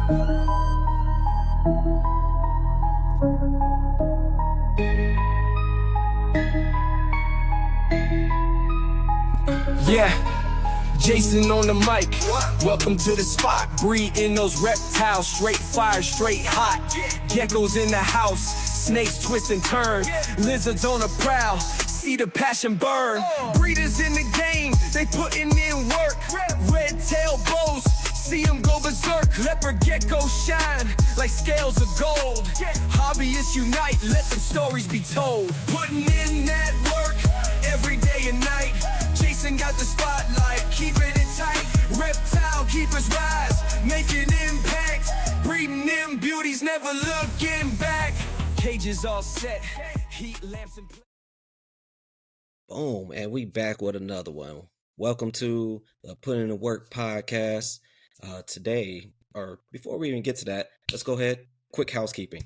Yeah, Jason on the mic. Welcome to the spot. Breeding those reptiles, straight fire, straight hot. Geckos in the house, snakes twist and turn. Lizards on the prowl, see the passion burn. Breeders in the game, they putting in work. Red tail bows, see them go berserk. Leopard geckos shine like scales of gold. Hobbyists unite, let them stories be told. Putting in that work every day and night. Jason got the spotlight, keeping it tight. Reptile keepers rise, making impact. Breeding them beauties, never looking back. Cages all set, heat lamps and Boom, and we back with another one. Welcome to the Put in the Work podcast. Today, or before we even get to that, let's go ahead. Quick housekeeping.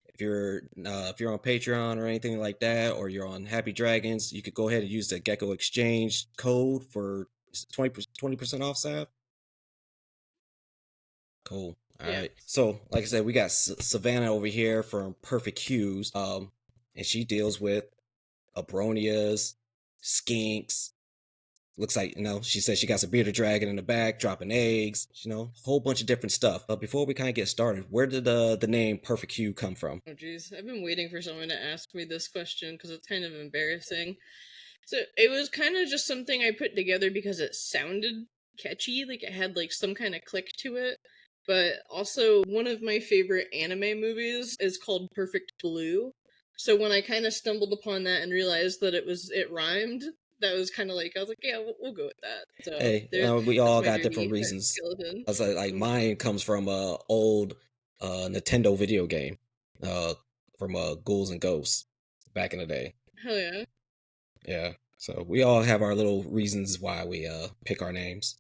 If you're on Patreon or anything like that, or you're on Happy Dragons, you could go ahead and use the Gecko Exchange code for 20% off, Sav. Cool. All right. So, like I said, we got Savannah over here from Perfect Hues, and she deals with Abronias, skinks. Looks like, she said she got some bearded dragon in the back, dropping eggs, a whole bunch of different stuff. But before we kind of get started, where did the name Perfect Hue come from? Oh, geez. I've been waiting for someone to ask me this question because it's kind of embarrassing. So it was kind of just something I put together because it sounded catchy, like it had like some kind of click to it. But also, one of my favorite anime movies is called Perfect Blue. So when I kind of stumbled upon that and realized that it rhymed, that was kind of like, I was like, yeah, we'll go with that. So hey, we all got different reasons. Skeleton. I was like mine comes from a old Nintendo video game, from Ghouls-N-Geckos back in the day. Hell yeah. Yeah. So we all have our little reasons why we pick our names.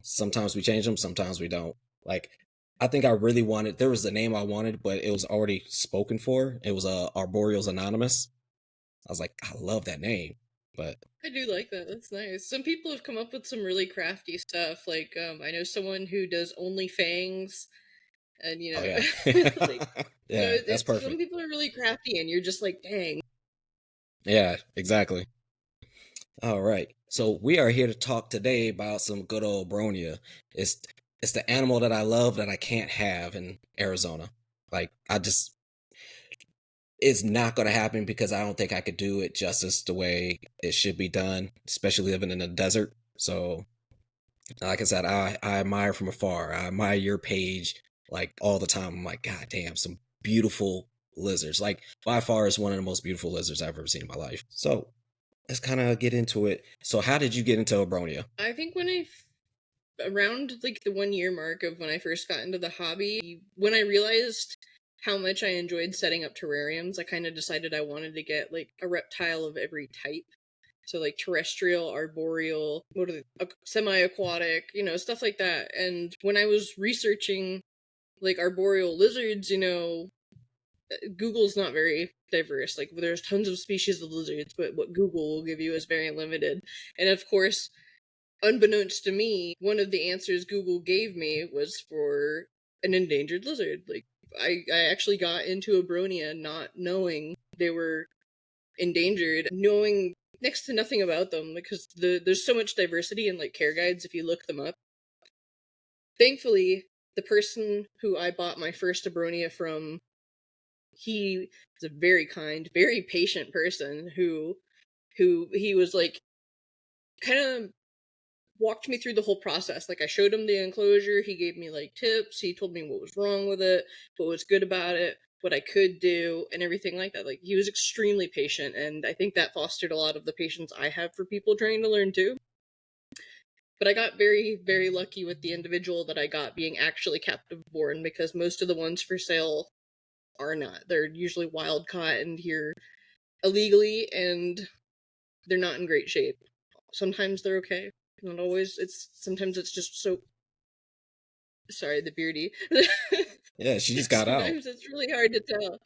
Sometimes we change them, sometimes we don't. Like, I think I really wanted, there was a name I wanted, but it was already spoken for. It was Arboreals Anonymous. I was like, I love that name. But I do like that. That's nice. Some people have come up with some really crafty stuff. Like, I know someone who does only fangs, and oh, yeah. like, yeah, that's perfect. Some people are really crafty, and you're just like, dang. Yeah, exactly. All right. So we are here to talk today about some good old Abronia. It's the animal that I love that I can't have in Arizona. Like, it's not going to happen because I don't think I could do it justice the way it should be done, especially living in the desert. So, like I said, I admire from afar. I admire your page like all the time. I'm like, God damn, some beautiful lizards. Like, by far is one of the most beautiful lizards I've ever seen in my life. So let's kind of get into it. So how did you get into Abronia? I think around like the 1 year mark of when I first got into the hobby, when I realized how much I enjoyed setting up terrariums, I kind of decided I wanted to get like a reptile of every type. So like terrestrial, arboreal, semi-aquatic, stuff like that. And when I was researching like arboreal lizards, Google's not very diverse. Like, there's tons of species of lizards, but what Google will give you is very limited. And of course, unbeknownst to me, one of the answers Google gave me was for an endangered lizard. Like, I actually got into Abronia not knowing they were endangered, knowing next to nothing about them, because there's so much diversity in like care guides if you look them up. Thankfully, the person who I bought my first Abronia from, he is a very kind, very patient person who he was like, kind of walked me through the whole process. Like, I showed him the enclosure, he gave me like tips, he told me what was wrong with it, what was good about it, what I could do, and everything like that. Like, he was extremely patient, and I think that fostered a lot of the patience I have for people trying to learn too. But I got very, very lucky with the individual that I got being actually captive born, because most of the ones for sale are not. They're usually wild caught and here illegally, and they're not in great shape. Sometimes they're okay. Not always. Sometimes it's just so. Sorry, the beardy. Yeah, she just got out. Sometimes it's really hard to tell.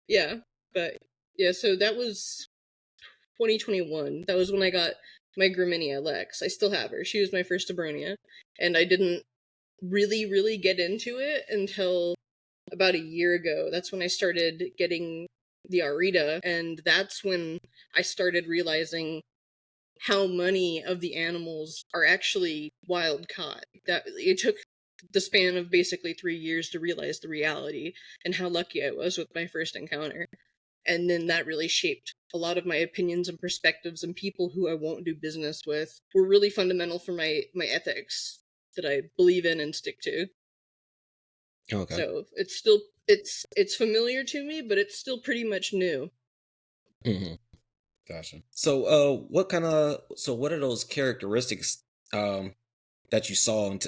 Yeah, but yeah. So that was 2021. That was when I got my Graminia Lex. I still have her. She was my first Abronia, and I didn't really, really get into it until about a year ago. That's when I started getting the Arita, and that's when I started realizing how many of the animals are actually wild caught. That it took the span of basically 3 years to realize the reality and how lucky I was with my first encounter. And then that really shaped a lot of my opinions and perspectives, and people who I won't do business with were really fundamental for my ethics that I believe in and stick to. Okay. So it's still it's familiar to me, but it's still pretty much new. Mm-hmm. Gotcha. So, what are those characteristics that you saw in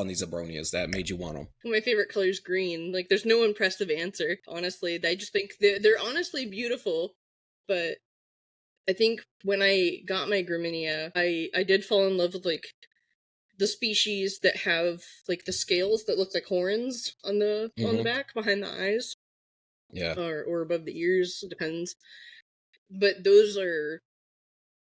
these Abronias that made you want them? My favorite color is green. Like, there's no impressive answer, honestly. I just think they're honestly beautiful, but I think when I got my Graminia, I did fall in love with, like, the species that have, like, the scales that look like horns on the Mm-hmm. back behind the eyes, Yeah. or above the ears, depends. But those are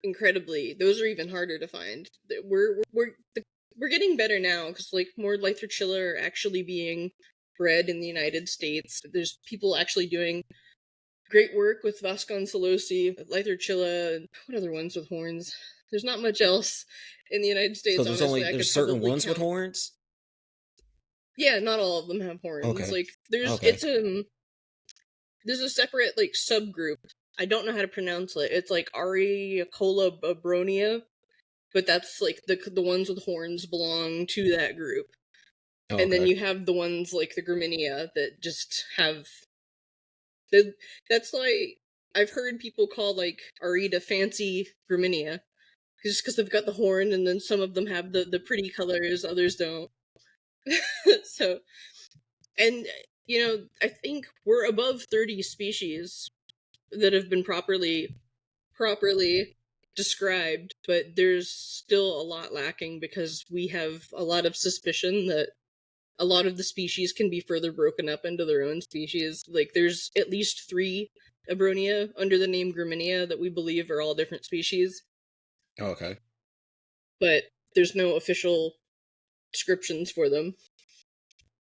those are even harder to find. We're getting better now, because like more Lytherchilla are actually being bred in the United States. There's people actually doing great work with Vasconcelosi, Lytherchilla, and what other ones with horns? There's not much else in the United So States, honestly. I there's could certain probably ones with count. horns. Yeah, not all of them have horns. Okay. Like Okay. there's a separate like subgroup. I don't know how to pronounce it. It's like Ariacola Abronia, but that's like the ones with horns belong to that group. And then Okay. you have the ones like the Graminia that just have that's like I've heard people call like Arita fancy Graminia just because they've got the horn, and then some of them have the pretty colors, others don't. So, and I think we're above 30 species that have been properly described, but there's still a lot lacking because we have a lot of suspicion that a lot of the species can be further broken up into their own species. Like, there's at least 3 Abronia under the name Graminia that we believe are all different species, Okay. but there's no official descriptions for them.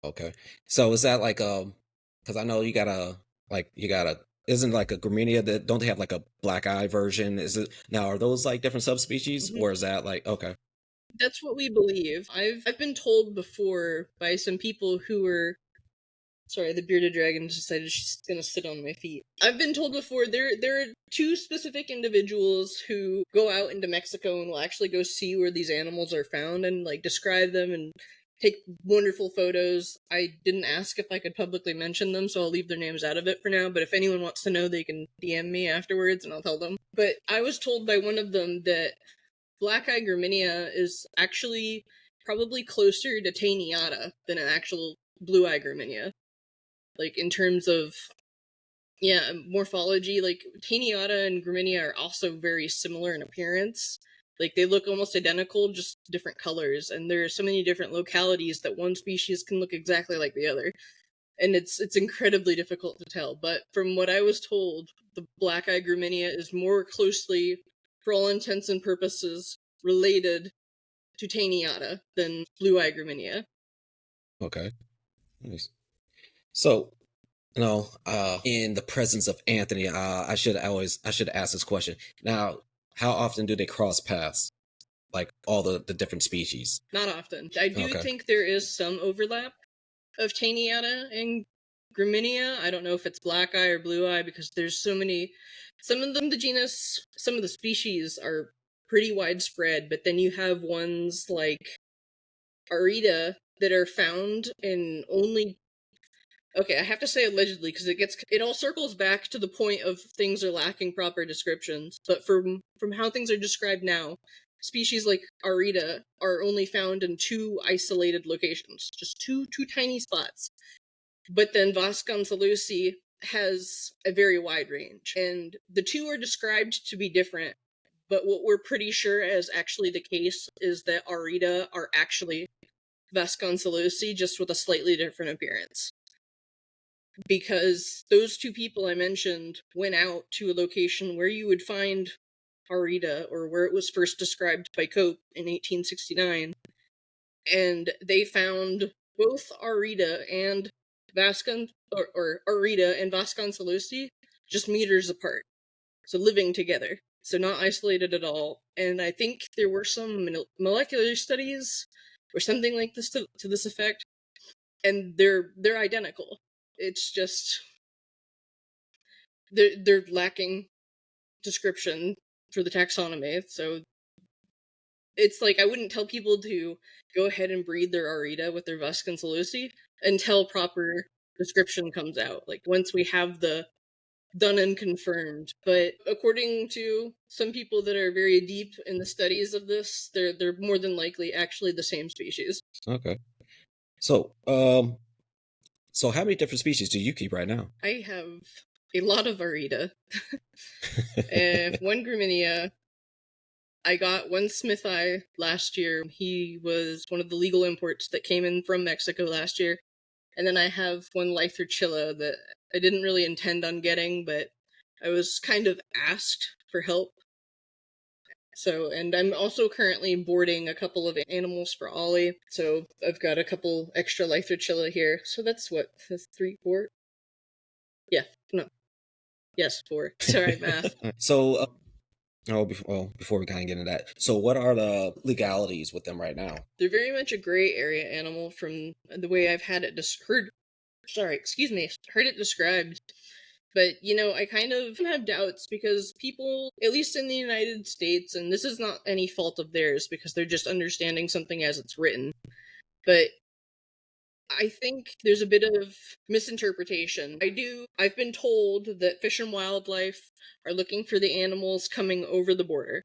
Okay. So is that like because I know you gotta isn't like a Graminia that don't they have like a black eye version? Is it now are those like different subspecies Mhm. or is that like okay? That's what we believe. I've been told before by some people who were sorry, the bearded dragon decided she's gonna sit on my feet. I've been told before there are 2 specific individuals who go out into Mexico and will actually go see where these animals are found and like describe them and take wonderful photos. I didn't ask if I could publicly mention them, so I'll leave their names out of it for now, but if anyone wants to know, they can DM me afterwards and I'll tell them. But I was told by one of them that Black Eye Graminia is actually probably closer to Taeniata than an actual Blue Eye Graminia. Like, in terms of, yeah, morphology, like, Taeniata and Graminia are also very similar in appearance. Like, they look almost identical, just different colors, and there are so many different localities that one species can look exactly like the other. And it's incredibly difficult to tell, but from what I was told, the Black Eye Graminia is more closely, for all intents and purposes, related to Taeniata than Blue Eye Graminia. Okay. Nice. So in the presence of Anthony, I should ask this question. Now, how often do they cross paths? Like all the different species? Not often. I do Okay. think there is some overlap of Taeniata and Graminia. I don't know if it's Black Eye or Blue Eye because there's so many. Some of them, the genus, some of the species are pretty widespread, but then you have ones like Arita that are found in only. Okay, I have to say allegedly because it all circles back to the point of things are lacking proper descriptions. But from how things are described now, species like Arita are only found in 2 isolated locations, just two tiny spots. But then Vasconcelosi has a very wide range, and the 2 are described to be different. But what we're pretty sure is actually the case is that Arita are actually Vasconcelosi, just with a slightly different appearance. Because those 2 people I mentioned went out to a location where you would find Arita, or where it was first described by Cope in 1869, and they found both Arita and Arita and Vasconcelosi just meters apart, so living together, so not isolated at all. And I think there were some molecular studies or something like this to this effect, and they're identical. It's just they're lacking description for the taxonomy, so it's like I wouldn't tell people to go ahead and breed their Arita with their Vasconcelosi until proper description comes out. Like once we have the done and confirmed. But according to some people that are very deep in the studies of this, they're more than likely actually the same species. Okay. So so how many different species do you keep right now? I have a lot of Arita. And one Graminia. I got one Smithii last year. He was one of the legal imports that came in from Mexico last year. And then I have one Lytherchilla that I didn't really intend on getting, but I was kind of asked for help. So, and I'm also currently boarding a couple of animals for Ollie. So I've got a couple extra Lytherchilla here. So that's what, that's 3, 4? Yeah, no. Yes, 4. Sorry, math. So, before we kind of get into that, so what are the legalities with them right now? They're very much a gray area animal from the way I've had it heard it described. But, you know, I kind of have doubts because people, at least in the United States, and this is not any fault of theirs because they're just understanding something as it's written, but I think there's a bit of misinterpretation. I've been told that Fish and Wildlife are looking for the animals coming over the border.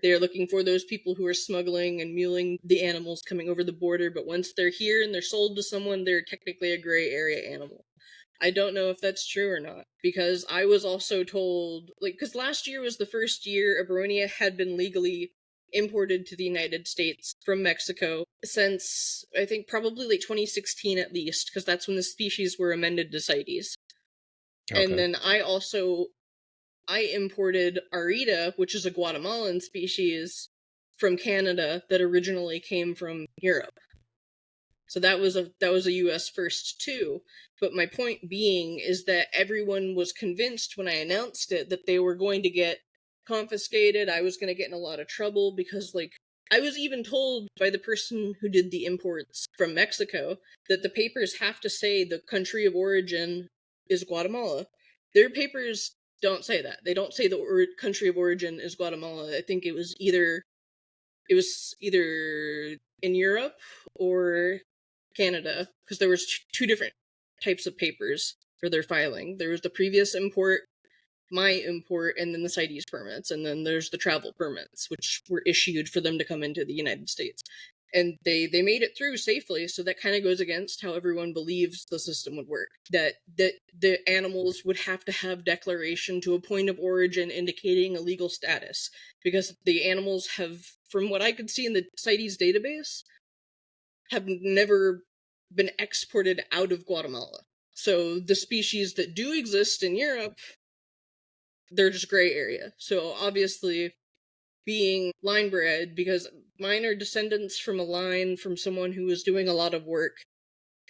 They're looking for those people who are smuggling and muling the animals coming over the border, but once they're here and they're sold to someone, they're technically a gray area animal. I don't know if that's true or not, because I was also told, because last year was the first year Abronia had been legally imported to the United States from Mexico since, I think, probably 2016 at least, because that's when the species were amended to CITES. Okay. And then I imported Arita, which is a Guatemalan species, from Canada that originally came from Europe. So that was a US first too. But my point being is that everyone was convinced when I announced it that they were going to get confiscated. I was going to get in a lot of trouble because I was even told by the person who did the imports from Mexico that the papers have to say the country of origin is Guatemala. Their papers don't say that. They don't say the country of origin is Guatemala. I think it was either in Europe or Canada, because there was 2 different types of papers for their filing. There was the previous import, my import, and then the CITES permits, and then there's the travel permits, which were issued for them to come into the United States. And they made it through safely, so that kind of goes against how everyone believes the system would work. That the animals would have to have declaration to a point of origin indicating a legal status, because the animals have, from what I could see in the CITES database, have never been exported out of Guatemala. So the species that do exist in Europe, they're just gray area. So obviously, being line bred, because mine are descendants from a line from someone who was doing a lot of work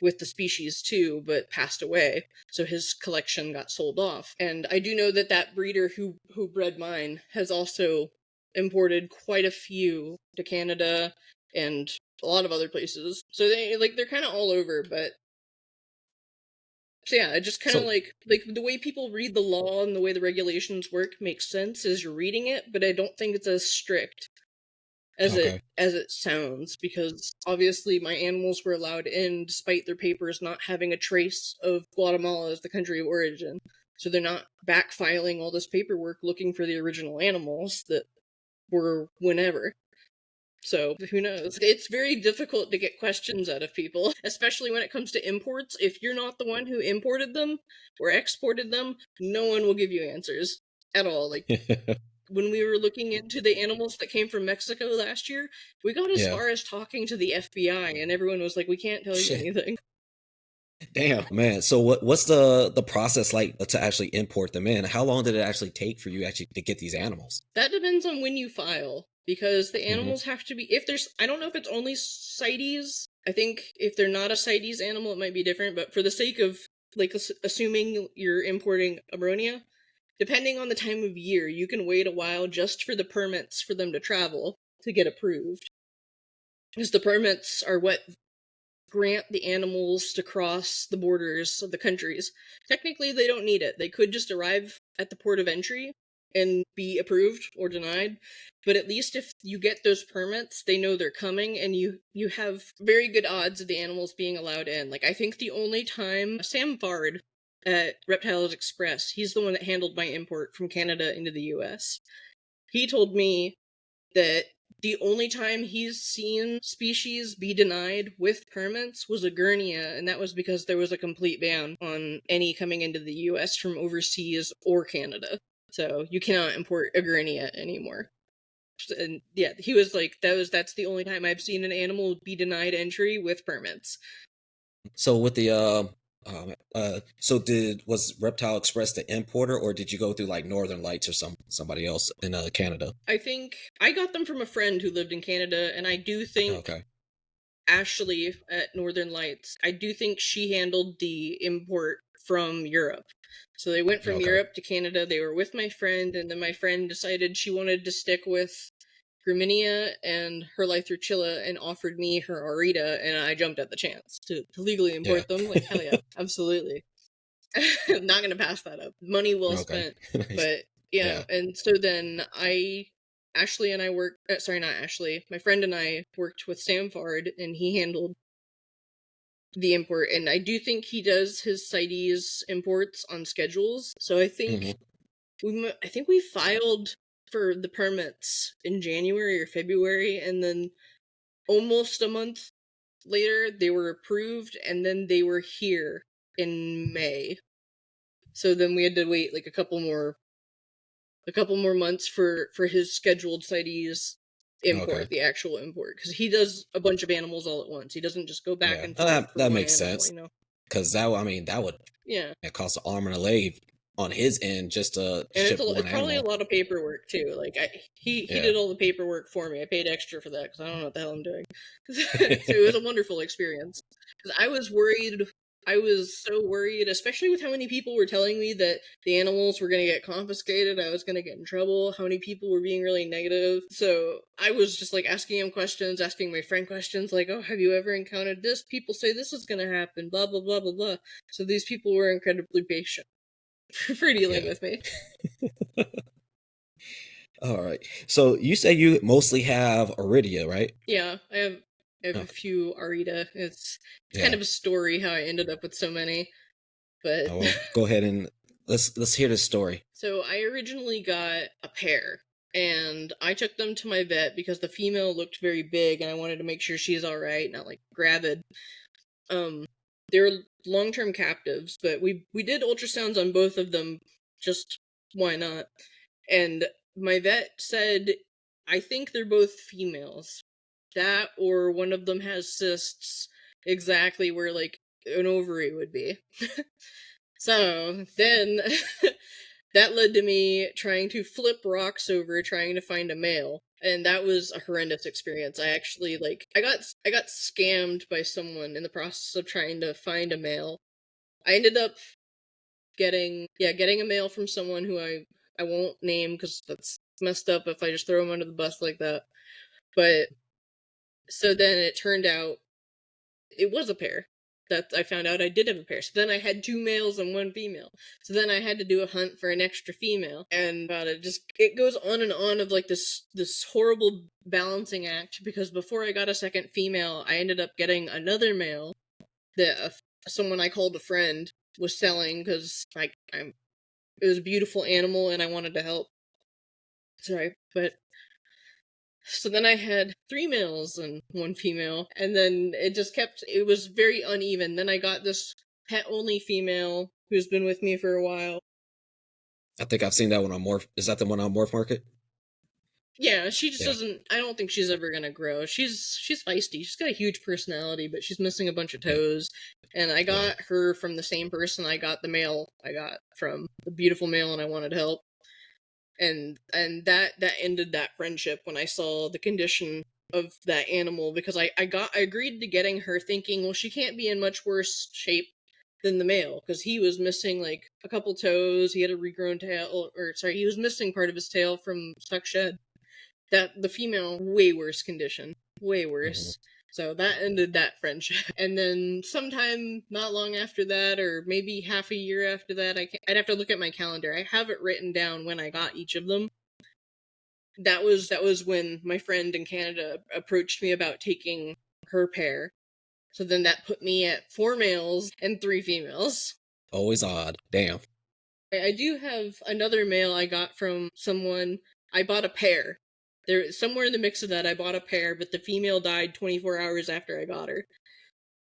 with the species too, but passed away, so his collection got sold off. And I do know that breeder who bred mine has also imported quite a few to Canada and a lot of other places. So they're kind of all over, but so yeah, it just kind of like the way people read the law and the way the regulations work makes sense as you're reading it, but I don't think it's as strict as it sounds, because obviously my animals were allowed in despite their papers not having a trace of Guatemala as the country of origin. So they're not backfiling all this paperwork looking for the original animals that were whenever. So, who knows? It's very difficult to get questions out of people, especially when it comes to imports. If you're not the one who imported them or exported them, no one will give you answers at all. When we were looking into the animals that came from Mexico last year, we got as far as talking to the FBI, and everyone was like, we can't tell you anything. Damn, man. So what's the process like to actually import them in? How long did it actually take for you to get these animals? That depends on when you file. because the animals have to be, if there's, I don't know if it's only CITES. I think if they're not a CITES animal, it might be different, but for the sake of, like, assuming you're importing Abronia, depending on the time of year, you can wait a while just for the permits for them to travel to get approved. Because the permits are what grant the animals to cross the borders of the countries. Technically, they don't need it. They could just arrive at the port of entry and be approved or denied. But at least if you get those permits, they know they're coming, and you have very good odds of the animals being allowed in. Like, I think the only time Sam Fard at Reptiles Express, he's the one that handled my import from Canada into the US. He told me that the only time he's seen species be denied with permits was a Gurnia, and that was because there was a complete ban on any coming into the US from overseas or Canada. So you cannot import a Gurnia anymore. And yeah, he was like, that's the only time I've seen an animal be denied entry with permits. So with the was Reptile Express the importer, or did you go through like Northern Lights or somebody else in Canada? I think I got them from a friend who lived in Canada, and I do think Ashley at Northern Lights, I do think she handled the import from Europe. So they went from Europe to Canada, they were with my friend, and then my friend decided she wanted to stick with Graminia and Her Life Through Chilla and offered me her Arita, and I jumped at the chance to legally import them. Like, hell yeah, absolutely. Not gonna pass that up. Money well spent. But yeah, and so then Ashley and I worked, sorry, not Ashley, my friend and I worked with Sam Fard, and he handled the import, and I do think he does his CITES imports on schedules, so I think we filed for the permits in January or February, and then almost a month later they were approved, and then they were here in May. So then we had to wait like a couple more months for his scheduled CITES import, the actual import, because he does a bunch of animals all at once. He doesn't just go back and forth. That makes sense. Because that would cost an arm and a leg on his end just to ship one animal. It's probably a lot of paperwork too. Like he did all the paperwork for me. I paid extra for that because I don't know what the hell I'm doing. So it was a wonderful experience. Because I was worried. I was so worried, especially with how many people were telling me that the animals were going to get confiscated, I was going to get in trouble, how many people were being really negative. So I was just like asking him questions, asking my friend questions, like, oh, have you ever encountered this? People say this is going to happen, blah, blah, blah, blah, blah. So these people were incredibly patient for dealing with me. All right. So you say you mostly have Aridia, right? Yeah, I have a few Arita. It's kind of a story how I ended up with so many. But go ahead and let's hear this story. So I originally got a pair, and I took them to my vet because the female looked very big, and I wanted to make sure she's all right, not like gravid. They were long-term captives, but we did ultrasounds on both of them. Just why not? And my vet said, I think they're both females. That or one of them has cysts exactly where like an ovary would be. So then that led to me trying to flip rocks over trying to find a male, and that was a horrendous experience. I actually I got scammed by someone in the process of trying to find a male. I ended up getting a male from someone who I won't name because that's messed up if I just throw him under the bus like that. But so then it turned out it was a pair. That I found out I did have a pair. So then I had 2 males and 1 female. So then I had to do a hunt for an extra female. And it goes on and on of like this horrible balancing act, because before I got a second female, I ended up getting another male that someone I called a friend was selling because it was a beautiful animal and I wanted to help. Sorry, but so then I had 3 males and 1 female, and then it was very uneven. Then I got this pet-only female who's been with me for a while. I think I've seen that one on Morph. Is that the one on Morph Market? Yeah, she just doesn't, I don't think she's ever gonna grow. She's feisty. She's got a huge personality, but she's missing a bunch of toes. And I got her from the same person I got the male I got from, the beautiful male, and I wanted help. and that ended that friendship when I saw the condition of that animal, because I agreed to getting her, thinking, well, she can't be in much worse shape than the male, because he was missing like a couple toes, he had a regrown tail, or sorry, he was missing part of his tail from stuck shed. That the female, way worse condition, way worse. So that ended that friendship. And then sometime not long after that, or maybe half a year after that, I'd have to look at my calendar. I have it written down when I got each of them. That was when my friend in Canada approached me about taking her pair. So then that put me at 4 males and 3 females. Always odd. Damn. I do have another male I got from someone. I bought a pair. There, somewhere in the mix of that, I bought a pair, but the female died 24 hours after I got her.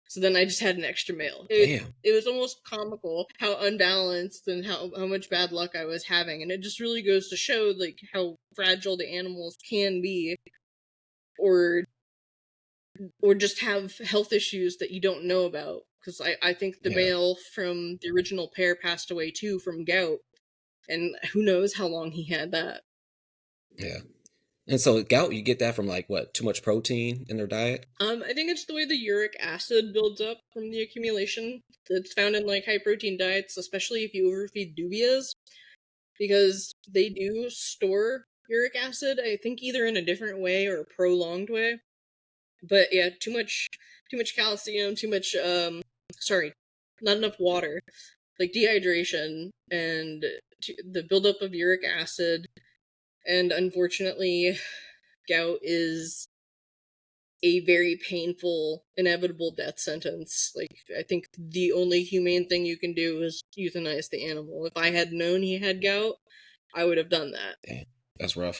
So then I just had an extra male. Damn. It was almost comical how unbalanced and how much bad luck I was having. And it just really goes to show like how fragile the animals can be, or just have health issues that you don't know about. Because I think the male from the original pair passed away too from gout. And who knows how long he had that. Yeah. And so gout, you get that from like what? Too much protein in their diet? I think it's the way the uric acid builds up from the accumulation that's found in like high protein diets, especially if you overfeed dubias, because they do store uric acid, I think either in a different way or a prolonged way. But yeah, too much calcium, too much not enough water, like dehydration and the buildup of uric acid, and unfortunately gout is a very painful, inevitable death sentence. Like, I think the only humane thing you can do is euthanize the animal. If I had known he had gout, I would have done that. Damn, that's rough.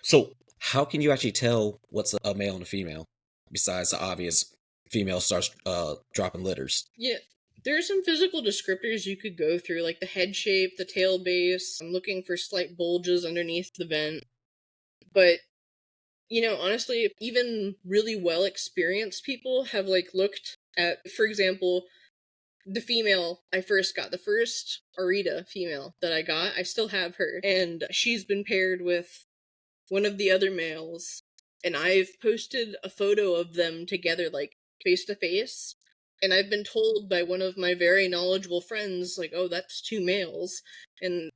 So, how can you actually tell what's a male and a female, besides the obvious female starts dropping litters? Yeah, there are some physical descriptors you could go through, like the head shape, the tail base. I'm looking for slight bulges underneath the vent. But you know, honestly, even really well experienced people have like looked at, for example, the female I first got, the first Arita female that I got, I still have her, and she's been paired with one of the other males, and I've posted a photo of them together, like face to face, and I've been told by one of my very knowledgeable friends, like, oh, that's 2 males, and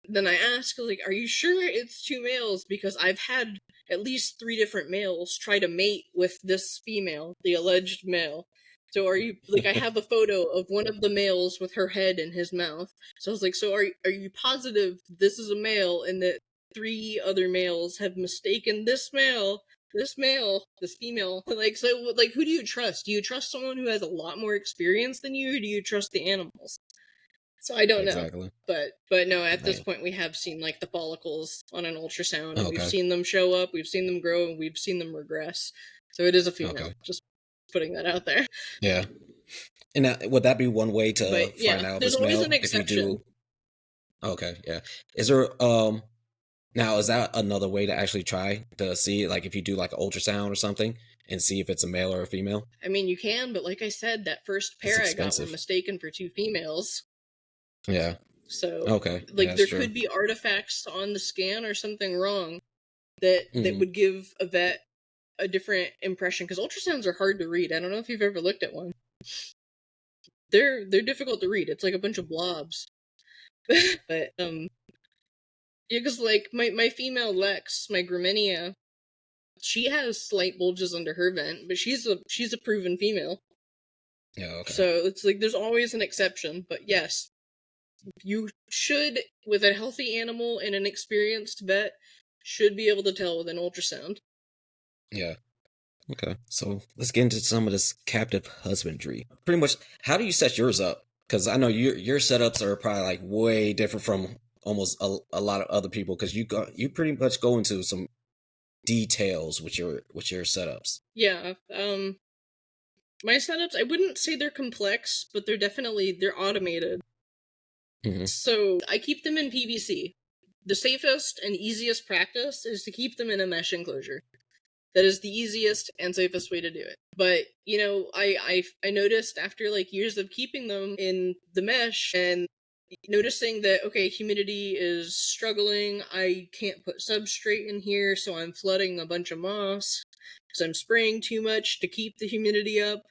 then I ask, like, are you sure it's 2 males? Because I've had at least 3 different males try to mate with this female, the alleged male. So are you, like, I have a photo of one of the males with her head in his mouth. So I was like, so are you positive this is a male and that 3 other males have mistaken this female, like, so, like, who do you trust? Do you trust someone who has a lot more experience than you, or do you trust the animals? So I don't know. Exactly. But no, at this Man. point we have seen like the follicles on an ultrasound, and we've Okay. seen them show up, we've seen them grow, and we've seen them regress. So it is a female. Okay. Just putting that out there. Yeah. And would that be one way to But yeah, find out if there's it's always male? an If you exception. do. Okay. Yeah. Is there now is that another way to actually try to see, like, if you do like an ultrasound or something and see if it's a male or a female? I mean, you can, but like I said, that first It's pair I got were expensive. mistaken for 2 females. Yeah. So Okay. like Yeah, there that's true. could be artifacts on the scan or something wrong that Mhm. would give a vet a different impression, because ultrasounds are hard to read. I don't know if you've ever looked at one. They're difficult to read. It's like a bunch of blobs. But yeah, because like my female Lex, my Graminia, she has slight bulges under her vent, but she's a proven female. Yeah. Okay. So it's like there's always an exception. But yes, you should, with a healthy animal and an experienced vet, should be able to tell with an ultrasound. Yeah. Okay. So let's get into some of this captive husbandry. Pretty much, how do you set yours up? Because I know your setups are probably like way different from almost a lot of other people. Because you pretty much go into some details with your setups. Yeah. My setups, I wouldn't say they're complex, but they're automated. Mhm. So I keep them in PVC. The safest and easiest practice is to keep them in a mesh enclosure. That is the easiest and safest way to do it. But, you know, I noticed after like years of keeping them in the mesh, and noticing that, okay, humidity is struggling, I can't put substrate in here, so I'm flooding a bunch of moss because I'm spraying too much to keep the humidity up.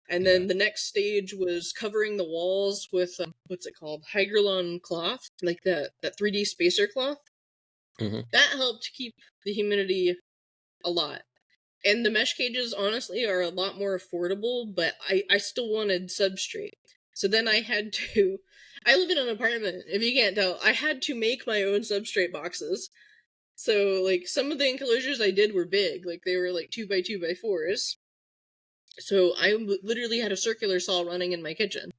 And then the next stage was covering the walls with, what's it called? Hygralon cloth, like that 3D spacer cloth. Mm-hmm. That helped keep the humidity a lot. And the mesh cages, honestly, are a lot more affordable, but I still wanted substrate. So then I had to... I live in an apartment, if you can't tell. I had to make my own substrate boxes. So, like, some of the enclosures I did were big. Like, they were, like, 2x2x4s. So I literally had a circular saw running in my kitchen.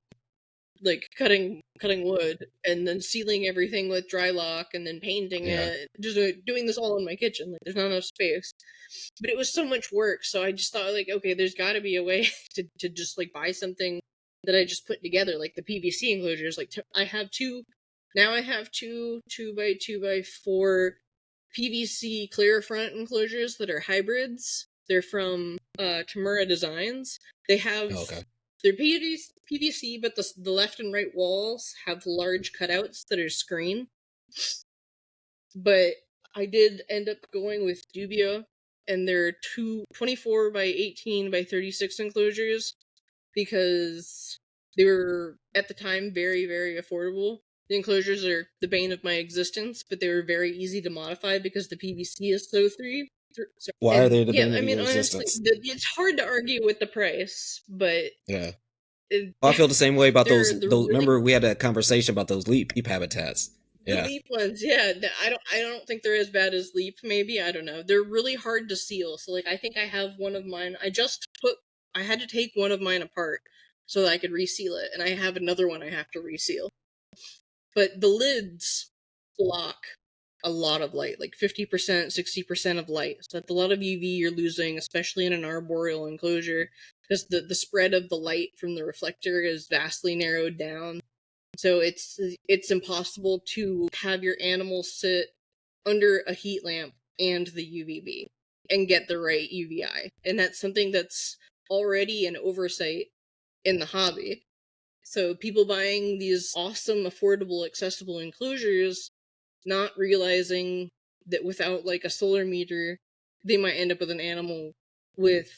Like, cutting wood, and then sealing everything with dry lock, and then painting it. Just doing this all in my kitchen. Like, there's not enough space. But it was so much work, so I just thought, like, okay, there's gotta be a way to just, like, buy something that I just put together, like the PVC enclosures. Like, I have two 2x2x4 PVC clear front enclosures that are hybrids. They're from Tamura Designs. They have... They're PVC, but the left and right walls have large cutouts that are screen. But I did end up going with Dubia, and they're 24x18x36 enclosures, because they were, at the time, very, very affordable. The enclosures are the bane of my existence, but they were very easy to modify because the PVC is so Why are they the bane of your honestly, existence? it's hard to argue with the price, but... Yeah. I feel the same way about those. Really... Remember, we had a conversation about those leap habitats. The leap ones, yeah. I don't think they're as bad as leap. Maybe, I don't know. They're really hard to seal. So, like, I think I have one of mine. I had to take one of mine apart so that I could reseal it, and I have another one I have to reseal. But the lids block a lot of light, like 50%, 60% of light. So that's a lot of UV you're losing, especially in an arboreal enclosure, because the spread of the light from the reflector is vastly narrowed down. So it's impossible to have your animal sit under a heat lamp and the UVB and get the right UVI. And that's something that's already an oversight in the hobby. So people buying these awesome, affordable, accessible enclosures, not realizing that without, like, a solar meter, they might end up with an animal with...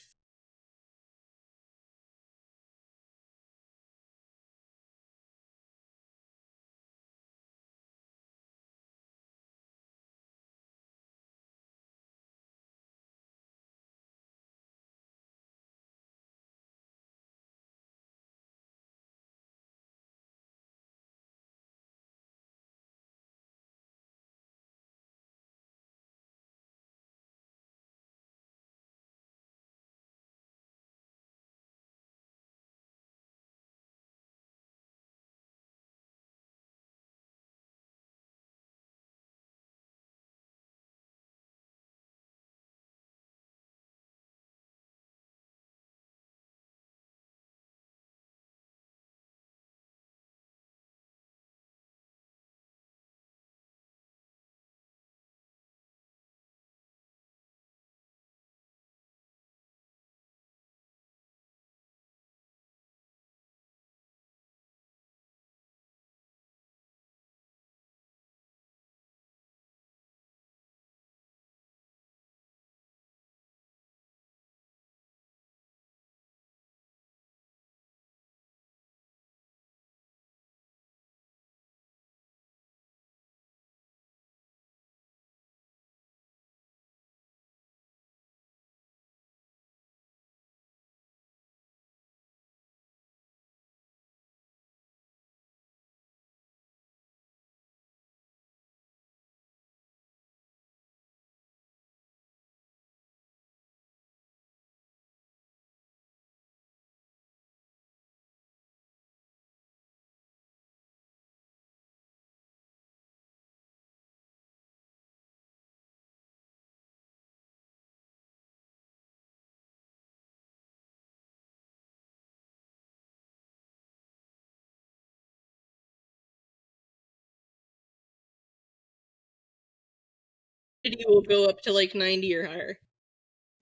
humidity will go up to, like, 90 or higher.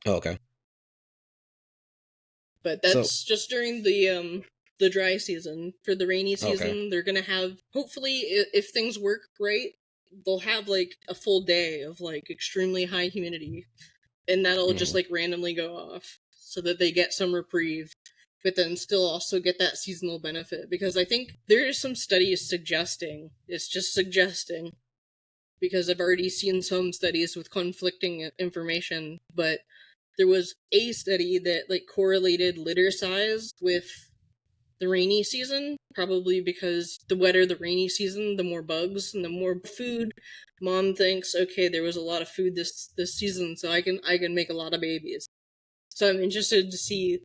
Oh, okay. But that's just during the the dry season. For the rainy season, Okay. they're gonna have, hopefully, if things work right, they'll have like a full day of like extremely high humidity, and that'll just like randomly go off so that they get some reprieve, but then still also get that seasonal benefit. Because I think there are some studies suggesting, it's just suggesting, because I've already seen some studies with conflicting information, but there was a study that like correlated litter size with the rainy season, probably because the wetter the rainy season, the more bugs and the more food. Mom thinks, okay, there was a lot of food this season, so I can make a lot of babies. So I'm interested to see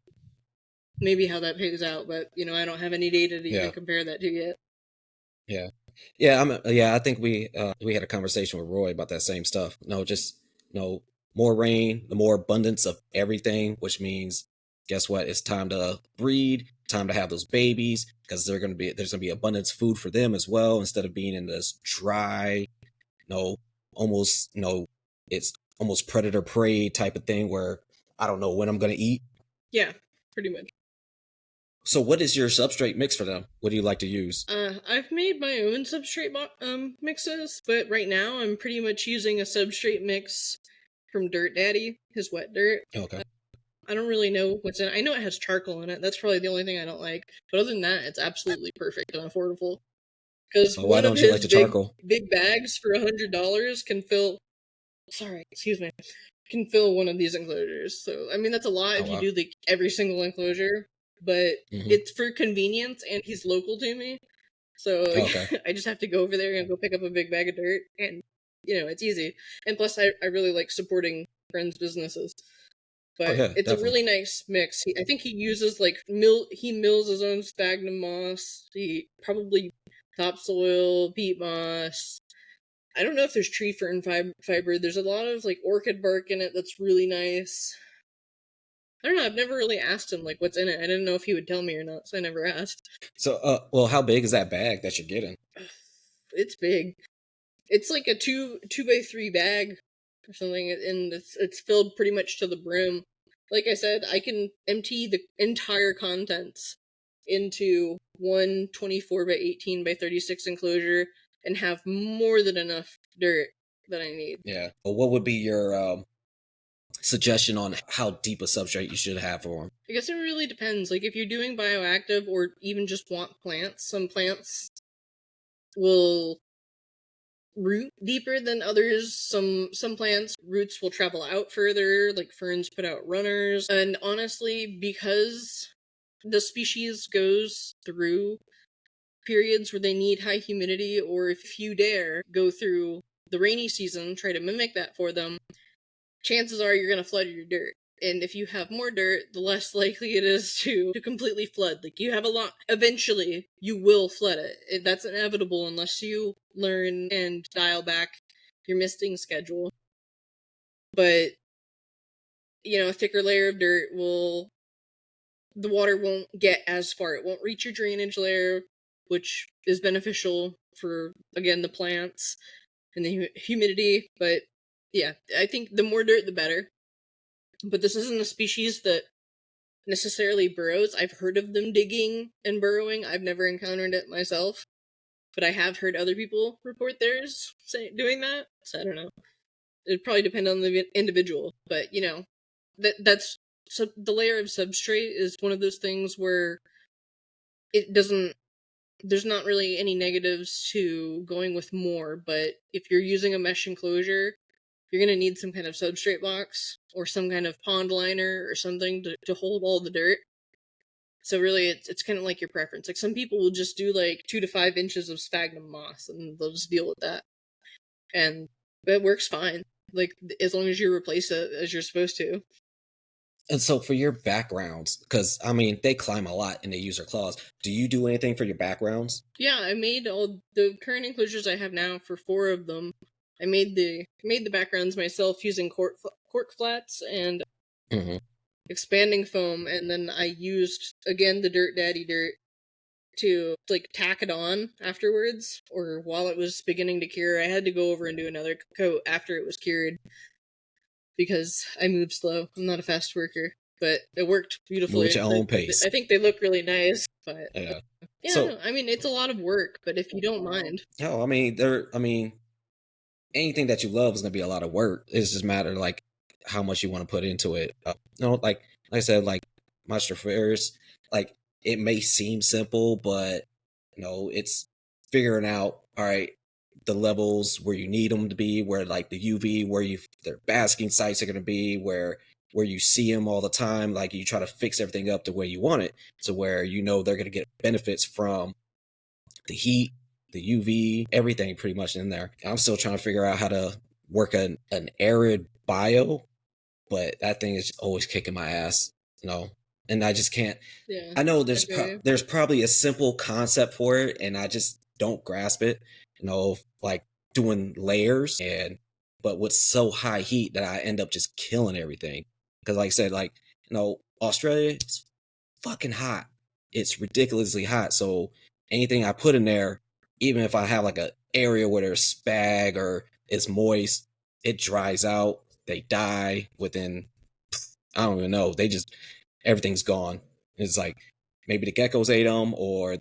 maybe how that plays out, but I don't have any data to even compare that to yet. Yeah. Yeah, I think we had a conversation with Roy about that same stuff. No, just more rain, the more abundance of everything, which means guess what? It's time to breed, time to have those babies, because there's gonna be abundance of food for them as well, instead of being in this dry, almost it's almost predator prey type of thing where I don't know when I'm gonna eat. Yeah, pretty much. So what is your substrate mix for them? What do you like to use? I've made my own substrate mixes, but right now I'm pretty much using a substrate mix from Dirt Daddy, his wet dirt. Okay. I don't really know what's in it. I know it has charcoal in it. That's probably the only thing I don't like. But other than that, it's absolutely perfect and affordable. Because Why one of don't you like his the charcoal? big bags for $100 can fill. Sorry, excuse me. Can fill one of these enclosures. So I mean that's a lot if you do like every single enclosure. But it's for convenience, and he's local to me. So I just have to go over there and go pick up a big bag of dirt, and it's easy. And plus, I really like supporting friends' businesses. But it's definitely. a really nice mix. I think he uses he mills his own sphagnum moss. He probably topsoil, peat moss. I don't know if there's tree fern fiber. There's a lot of like orchid bark in it that's really nice. I don't know. I've never really asked him like what's in it. I didn't know if he would tell me or not, so I never asked. So, well, how big is that bag that you're getting? It's big. It's like a 2x3 bag or something, and it's filled pretty much to the brim. Like I said, I can empty the entire contents into one 24x18x36 enclosure and have more than enough dirt that I need. Yeah. Well, what would be your suggestion on how deep a substrate you should have for them? I guess it really depends. Like if you're doing bioactive or even just want plants, some plants will root deeper than others. Some plants roots will travel out further, like ferns put out runners. And honestly, because the species goes through periods where they need high humidity, or if you dare go through the rainy season, try to mimic that for them, chances are you're going to flood your dirt. And if you have more dirt, the less likely it is to completely flood. Like, you have a lot, eventually, you will flood it. That's inevitable unless you learn and dial back your misting schedule. But, a thicker layer of dirt the water won't get as far. It won't reach your drainage layer, which is beneficial for, again, the plants and the humidity. But, yeah, I think the more dirt, the better. But this isn't a species that necessarily burrows. I've heard of them digging and burrowing. I've never encountered it myself, but I have heard other people report theirs doing that. So I don't know. It'd probably depend on the individual, but that's so the layer of substrate is one of those things where it doesn't. There's not really any negatives to going with more, but if you're using a mesh enclosure, you're going to need some kind of substrate box or some kind of pond liner or something to hold all the dirt. So really, it's kind of like your preference. Like some people will just do like 2 to 5 inches of sphagnum moss and they'll just deal with that. And it works fine. Like as long as you replace it as you're supposed to. And so for your backgrounds, because I mean, they climb a lot and they use their claws. Do you do anything for your backgrounds? Yeah, I made all the current enclosures I have now for 4 of them. I made the backgrounds myself using cork flats and expanding foam, and then I used again the Dirt Daddy dirt to like tack it on afterwards, or while it was beginning to cure. I had to go over and do another coat after it was cured because I move slow. I'm not a fast worker. but it worked beautifully. Move at your own pace. I think they look really nice, but Yeah. yeah, So, I mean, it's a lot of work, but if you don't mind, no, I mean, anything that you love is gonna be a lot of work. It's just a matter of, like, how much you want to put into it. Like I said, like Monster Fairs, like it may seem simple, but it's figuring out, all right, the levels where you need them to be, where like the UV, where their basking sites are gonna be, where you see them all the time. Like you try to fix everything up the way you want it, to where they're gonna get benefits from the heat, the UV, everything pretty much in there. I'm still trying to figure out how to work an arid bio, but that thing is always kicking my ass, and I just can't. yeah. I know there's Okay. there's probably a simple concept for it, and I just don't grasp it. Like doing layers, but with so high heat that I end up just killing everything. Because like I said, like Australia, it's fucking hot. It's ridiculously hot. So anything I put in there, even if I have like a area where there's spag or it's moist, it dries out. They die within, I don't even know. Everything's gone. It's like maybe the geckos ate them, or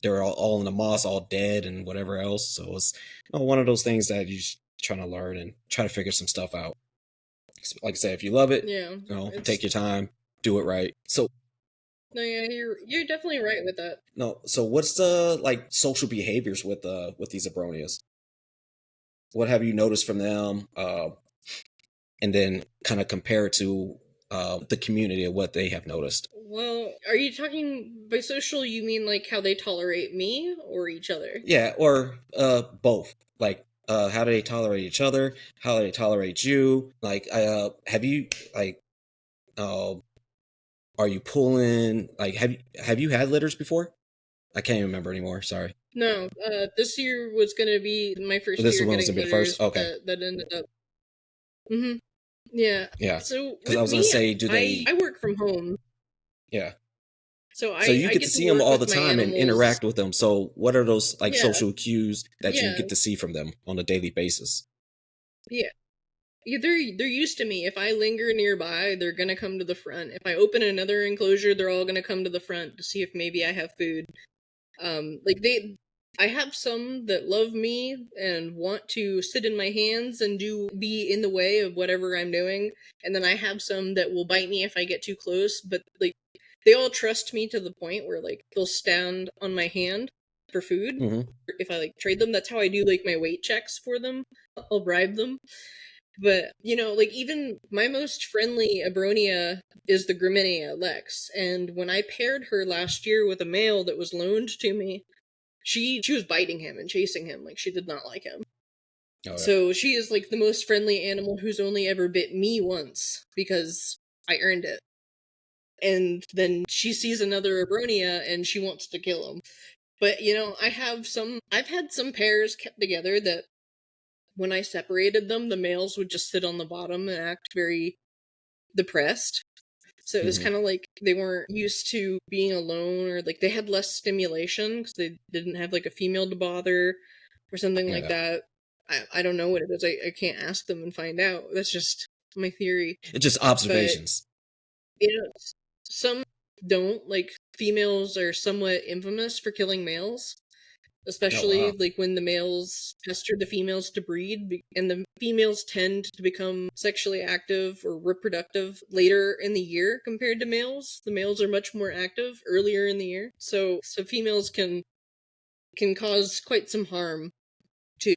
they're all in the moss, all dead and whatever else. So it's one of those things that you just trying to learn and try to figure some stuff out. Like I said, if you love it, Yeah, take your time, do it right. So no, yeah, you're definitely right with that. no, so what's the like social behaviors with these Abronias? What have you noticed from them? And then kind of compare it to the community of what they have noticed. Well, are you talking by social? You mean like how they tolerate me or each other? Yeah, or both. Like how do they tolerate each other? How do they tolerate you? Like have you like are you pulling like have you had litters before? I can't even remember anymore. Sorry. No, this year was gonna be my first This year one was getting gonna be the litters. first. Okay. That ended up. Mm-hmm. Yeah. Yeah. So Because I with was gonna me, say, do they? I work from home, Yeah. so So you I get to get to see them work all the with my time and animals. interact with them. So what are those like Yeah, social cues that you yeah, get to see from them on a daily basis? yeah. Yeah, they're used to me. If I linger nearby, they're gonna come to the front. If I open another enclosure, they're all gonna come to the front to see if maybe I have food. Like I have some that love me and want to sit in my hands and be in the way of whatever I'm doing, and then I have some that will bite me if I get too close. But like they all trust me to the point where like they'll stand on my hand for food. Mm-hmm. If I like trade them, that's how I do like my weight checks for them. I'll bribe them. But, like even my most friendly Abronia is the Graminia Lex, and when I paired her last year with a male that was loaned to me, she was biting him and chasing him, like she did not like him. Oh, yeah. So she is like the most friendly animal who's only ever bit me once because I earned it. And then she sees another Abronia and she wants to kill him. But I've had some pairs kept together that when I separated them, the males would just sit on the bottom and act very depressed. So it was Mm-hmm. kind of like they weren't used to being alone, or like they had less stimulation because they didn't have like a female to bother or something like Yeah. that. I don't know what it is. I can't ask them and find out. That's just my theory. It's just But observations. you know, some don't. Like females are somewhat infamous for killing males, Oh, wow. especially like when the males pester the females to breed, and the females tend to become sexually active or reproductive later in the year compared to males. The males are much more active earlier in the year, so females can cause quite some harm to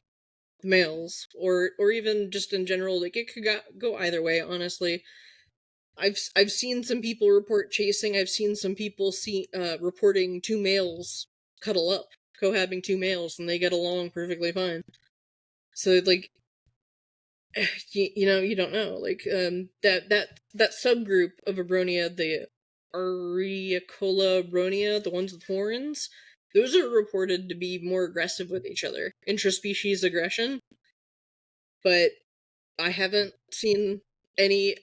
males, or even just in general. Like it could go either way, honestly. I've seen some people report chasing. I've seen some people reporting two males cuddle up, cohabiting two males, and they get along perfectly fine. So like, you don't know. Like that subgroup of Abronia, the Ariacola Abronia, the ones with horns, those are reported to be more aggressive with each other, intraspecies aggression. But I haven't seen any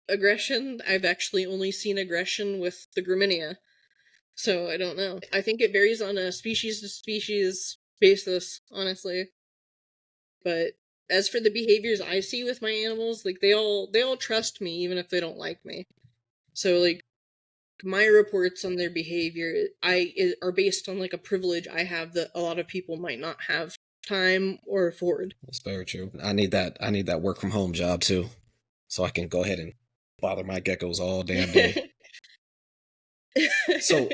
aggression. I've actually only seen aggression with the Graminia. So I don't know. I think it varies on a species to species basis, honestly. But as for the behaviors I see with my animals, like they all trust me even if they don't like me. So like my reports on their behavior are based on like a privilege I have that a lot of people might not have time or afford. That's very true. I need that work from home job too, so I can go ahead and bother my geckos all damn day. So,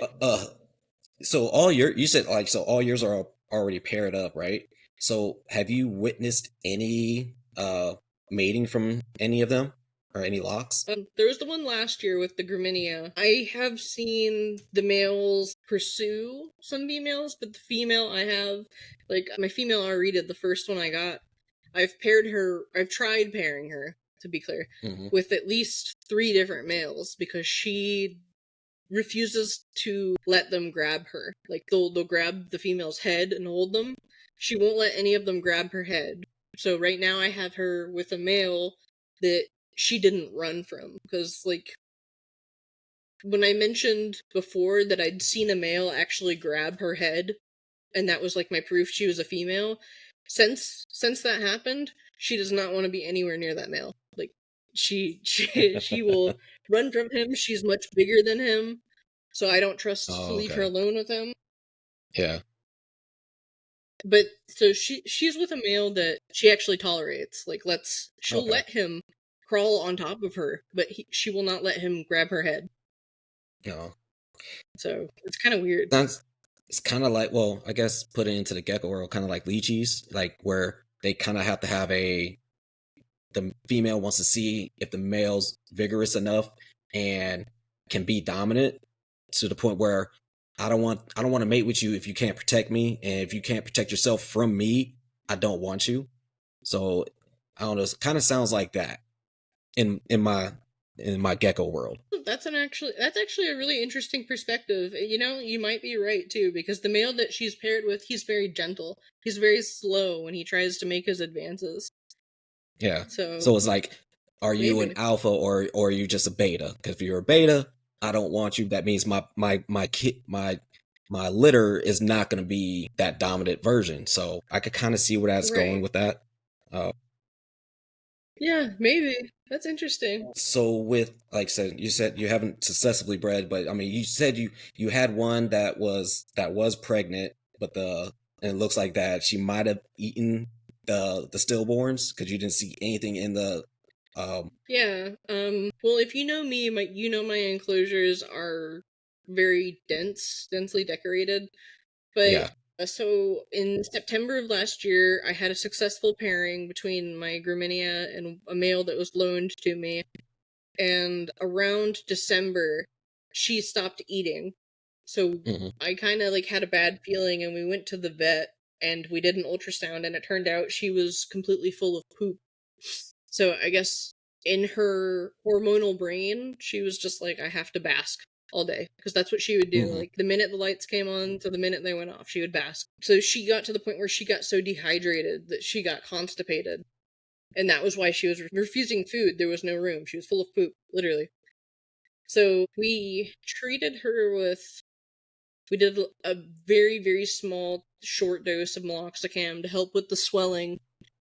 so you said like so all yours are already paired up, right? So have you witnessed any mating from any of them or any locks? There was the one last year with the Graminia. I have seen the males pursue some females, but the female I have, like my female Arita, the first one I got, I've tried pairing her, to be clear, with at least 3 different males because she refuses to let them grab her. Like they'll grab the female's head and hold them. She won't let any of them grab her head. So right now I have her with a male that she didn't run from because like when I mentioned before that I'd seen a male actually grab her head and that was like my proof she was a female, since that happened, she does not want to be anywhere near that male. Like she will run from him. She's much bigger than him. So I don't trust to leave her alone with him. Yeah. But so she's with a male that she actually tolerates. Like she'll let him crawl on top of her, but she will not let him grab her head. No. So it's kind of weird. It's kind of like, well, I guess put it into the gecko world, kind of like lychees, like where they kind of have to have the female wants to see if the male's vigorous enough and can be dominant to the point where I don't want to mate with you if you can't protect me, and if you can't protect yourself from me, I don't want you. So I don't know. It kind of sounds like that in my gecko world. That's actually a really interesting perspective. You know, you might be right too, because the male that she's paired with, he's very gentle. He's very slow when he tries to make his advances. Yeah. So it's like, are you an alpha or are you just a beta? Because if you're a beta, I don't want you. That means my litter is not going to be that dominant version. So I could kind of see where that's going with that. Yeah, maybe. That's interesting. So with, like I said, you said you haven't successfully bred, but I mean, you said you had one that was pregnant, but it looks like that she might have eaten the stillborns because you didn't see anything in the. Yeah. Well, if you know me, my enclosures are very densely decorated. But Yeah. So in September of last year, I had a successful pairing between my Graminia and a male that was loaned to me. And around December, she stopped eating. So I kind of like had a bad feeling, and we went to the vet and we did an ultrasound, and it turned out she was completely full of poop. So I guess in her hormonal brain, she was just like, I have to bask all day, because that's what she would do. Like the minute the lights came on to the minute they went off, she would bask. So she got to the point where she got so dehydrated that she got constipated, and that was why she was refusing food. There was no room. She was full of poop, literally. So we treated her we did a very, very small, short dose of meloxicam to help with the swelling.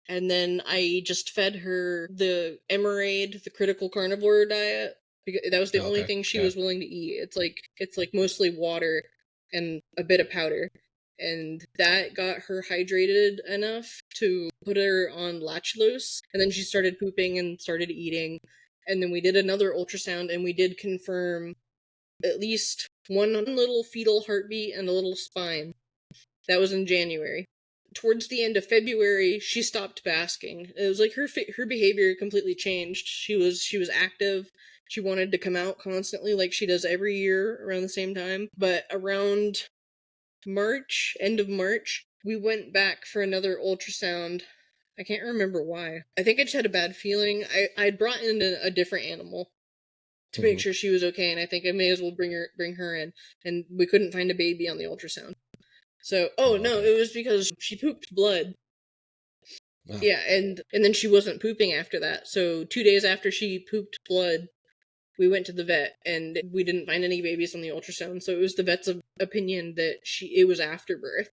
And then I just fed her the Emerade, the critical carnivore diet, because that was the only thing she was willing to eat. It's like mostly water and a bit of powder. And that got her hydrated enough to put her on lactulose. And then she started pooping and started eating. And then we did another ultrasound, and we did confirm at least one little fetal heartbeat and a little spine. That was in January. Towards the end of February, she stopped basking. It was like her behavior completely changed. She was active. She wanted to come out constantly, like she does every year around the same time. But around March, end of March, we went back for another ultrasound. I can't remember why. I think I just had a bad feeling. I'd brought in a different animal to make sure she was okay, and I think I may as well bring her in. And we couldn't find a baby on the ultrasound. So, no, it was because she pooped blood. Wow. Yeah, and then she wasn't pooping after that. So 2 days after she pooped blood, we went to the vet, and we didn't find any babies on the ultrasound. So it was the vet's opinion that it was after birth.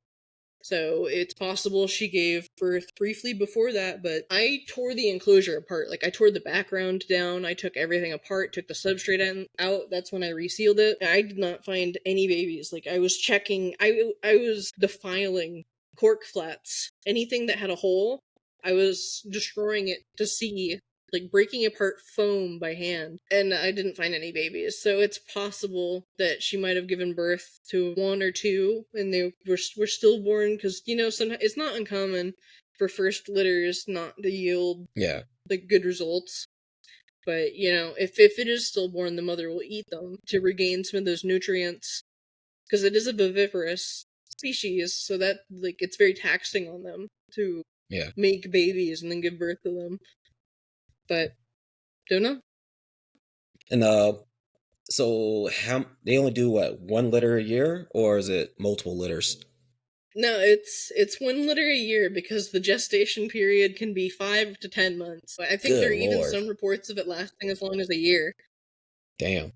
So it's possible she gave birth briefly before that, but I tore the enclosure apart. Like, I tore the background down, I took everything apart, took the substrate out, that's when I resealed it. I did not find any babies. Like, I was checking, I was defiling cork flats. Anything that had a hole, I was destroying it to see, like breaking apart foam by hand, and I didn't find any babies. So it's possible that she might have given birth to one or two, and they were stillborn, because, you know, sometimes it's not uncommon for first litters not to yield like good results. But, you know, if it is stillborn, the mother will eat them to regain some of those nutrients, because it is a viviparous species, so that, like, it's very taxing on them to make babies and then give birth to them. But don't know. And so how they only do what, one litter a year, or is it multiple litters? No, it's one litter a year, because the gestation period can be 5 to 10 months. I think there are even some reports of it lasting as long as a year. Damn.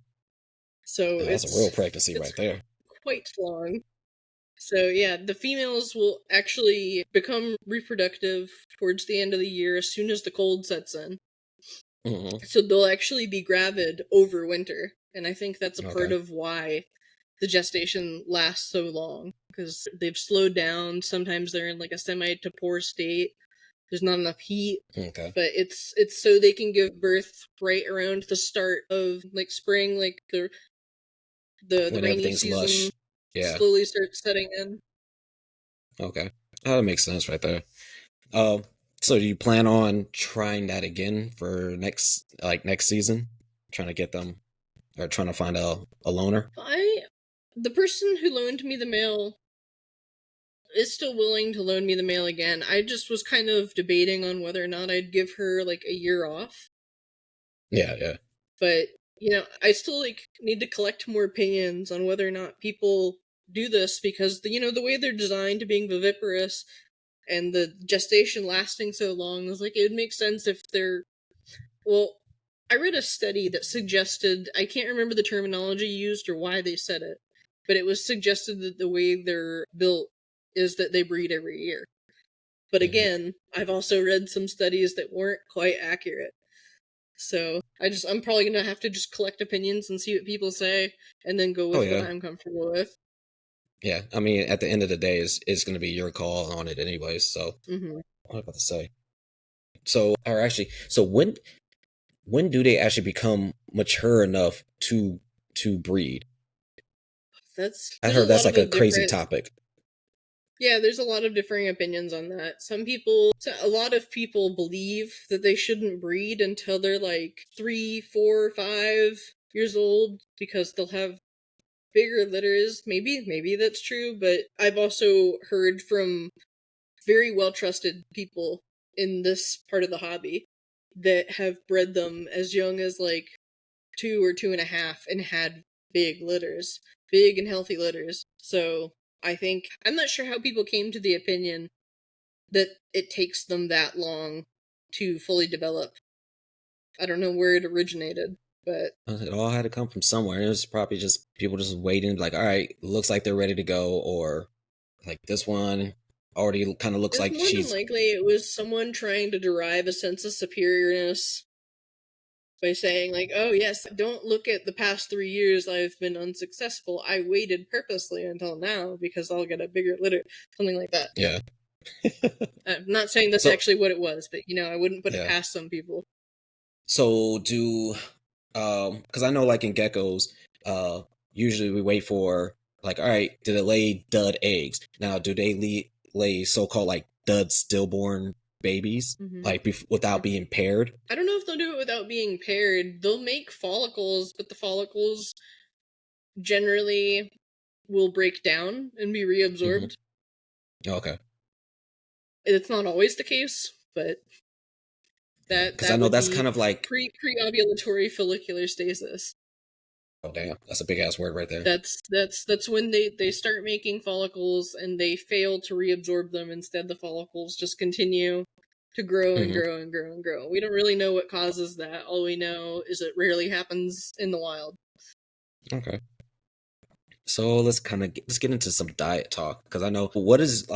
So That's a real pregnancy right there. Quite long. So yeah, the females will actually become reproductive towards the end of the year as soon as the cold sets in. Mm-hmm. So they'll actually be gravid over winter. And I think that's a part of why the gestation lasts so long, because they've slowed down. Sometimes they're in like a semi-torpor state. There's not enough heat. Okay. But it's so they can give birth right around the start of like spring, like the rainy season lush. Slowly starts setting in. Okay. Oh, that makes sense right there. So do you plan on trying that again for next season? Trying to get them, or trying to find a loaner? The person who loaned me the male is still willing to loan me the male again. I just was kind of debating on whether or not I'd give her like a year off. Yeah. But, you know, I still like need to collect more opinions on whether or not people do this, because the way they're designed, being viviparous and the gestation lasting so long, is like, it would make sense if they're, well, I read a study that suggested, I can't remember the terminology used or why they said it, but it was suggested that the way they're built is that they breed every year. But again, I've also read some studies that weren't quite accurate. So I'm probably gonna have to just collect opinions and see what people say, and then go with what I'm comfortable with. Yeah, I mean, at the end of the day, it's going to be your call on it anyways. So, what am I about to say? So, or actually, so when do they actually become mature enough to breed? I heard that's like a crazy topic. Yeah, there's a lot of differing opinions on that. A lot of people believe that they shouldn't breed until they're like 3, 4, 5 years old, because they'll have bigger litters. Maybe that's true, but I've also heard from very well-trusted people in this part of the hobby that have bred them as young as like 2 or 2.5 and had big and healthy litters. So I'm not sure how people came to the opinion that it takes them that long to fully develop. I don't know where it originated, but it all had to come from somewhere. It was probably just people just waiting, like, all right, looks like they're ready to go, or like this one already kind of looks like more than likely it was someone trying to derive a sense of superiorness by saying, like, oh yes, don't look at the past 3 years I've been unsuccessful. I waited purposely until now because I'll get a bigger litter. Something like that. Yeah. I'm not saying that's actually what it was, but, I wouldn't put it past some people. So because I know, like, in geckos, usually we wait for, like, all right, did it lay dud eggs? Now, do they lay so-called, like, dud stillborn babies, like, without being paired? I don't know if they'll do it without being paired. They'll make follicles, but the follicles generally will break down and be reabsorbed. Okay. It's not always the case, but because I know that's kind of like pre-ovulatory follicular stasis. Oh damn, that's a big ass word right there. That's when they start making follicles and they fail to reabsorb them. Instead, the follicles just continue to grow and grow and grow and grow. We don't really know what causes that. All we know is it rarely happens in the wild. Okay. So let's get into some diet talk, because I know what is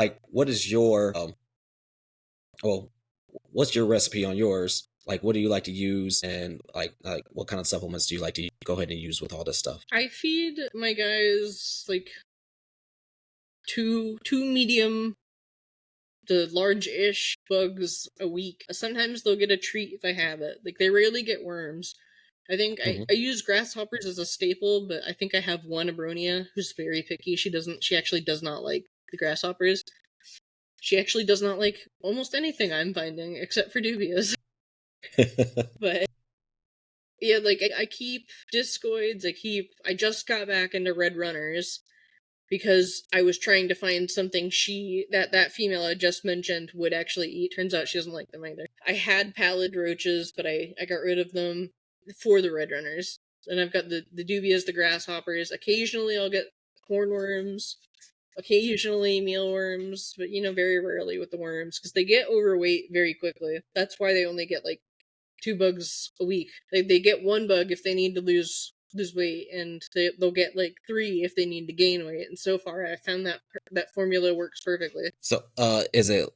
your well, what's your recipe on yours? Like, what do you like to use, and like what kind of supplements do you like to go ahead and use with all this stuff? I feed my guys like two medium to large-ish bugs a week. Sometimes they'll get a treat if I have it. Like, they rarely get worms. I think I use grasshoppers as a staple, but I think I have one Abronia who's very picky. She actually does not like the grasshoppers. She actually does not like almost anything I'm finding, except for dubias. But yeah, like I keep discoids, I just got back into red runners because I was trying to find something that female I just mentioned would actually eat. Turns out she doesn't like them either. I had pallid roaches, but I got rid of them for the red runners. And I've got the dubias, the grasshoppers. Occasionally I'll get hornworms, occasionally mealworms, but very rarely with the worms because they get overweight very quickly. That's why they only get like 2 bugs a week. They get 1 bug if they need to lose weight, and they'll get like 3 if they need to gain weight. And so far, I found that formula works perfectly. So, is it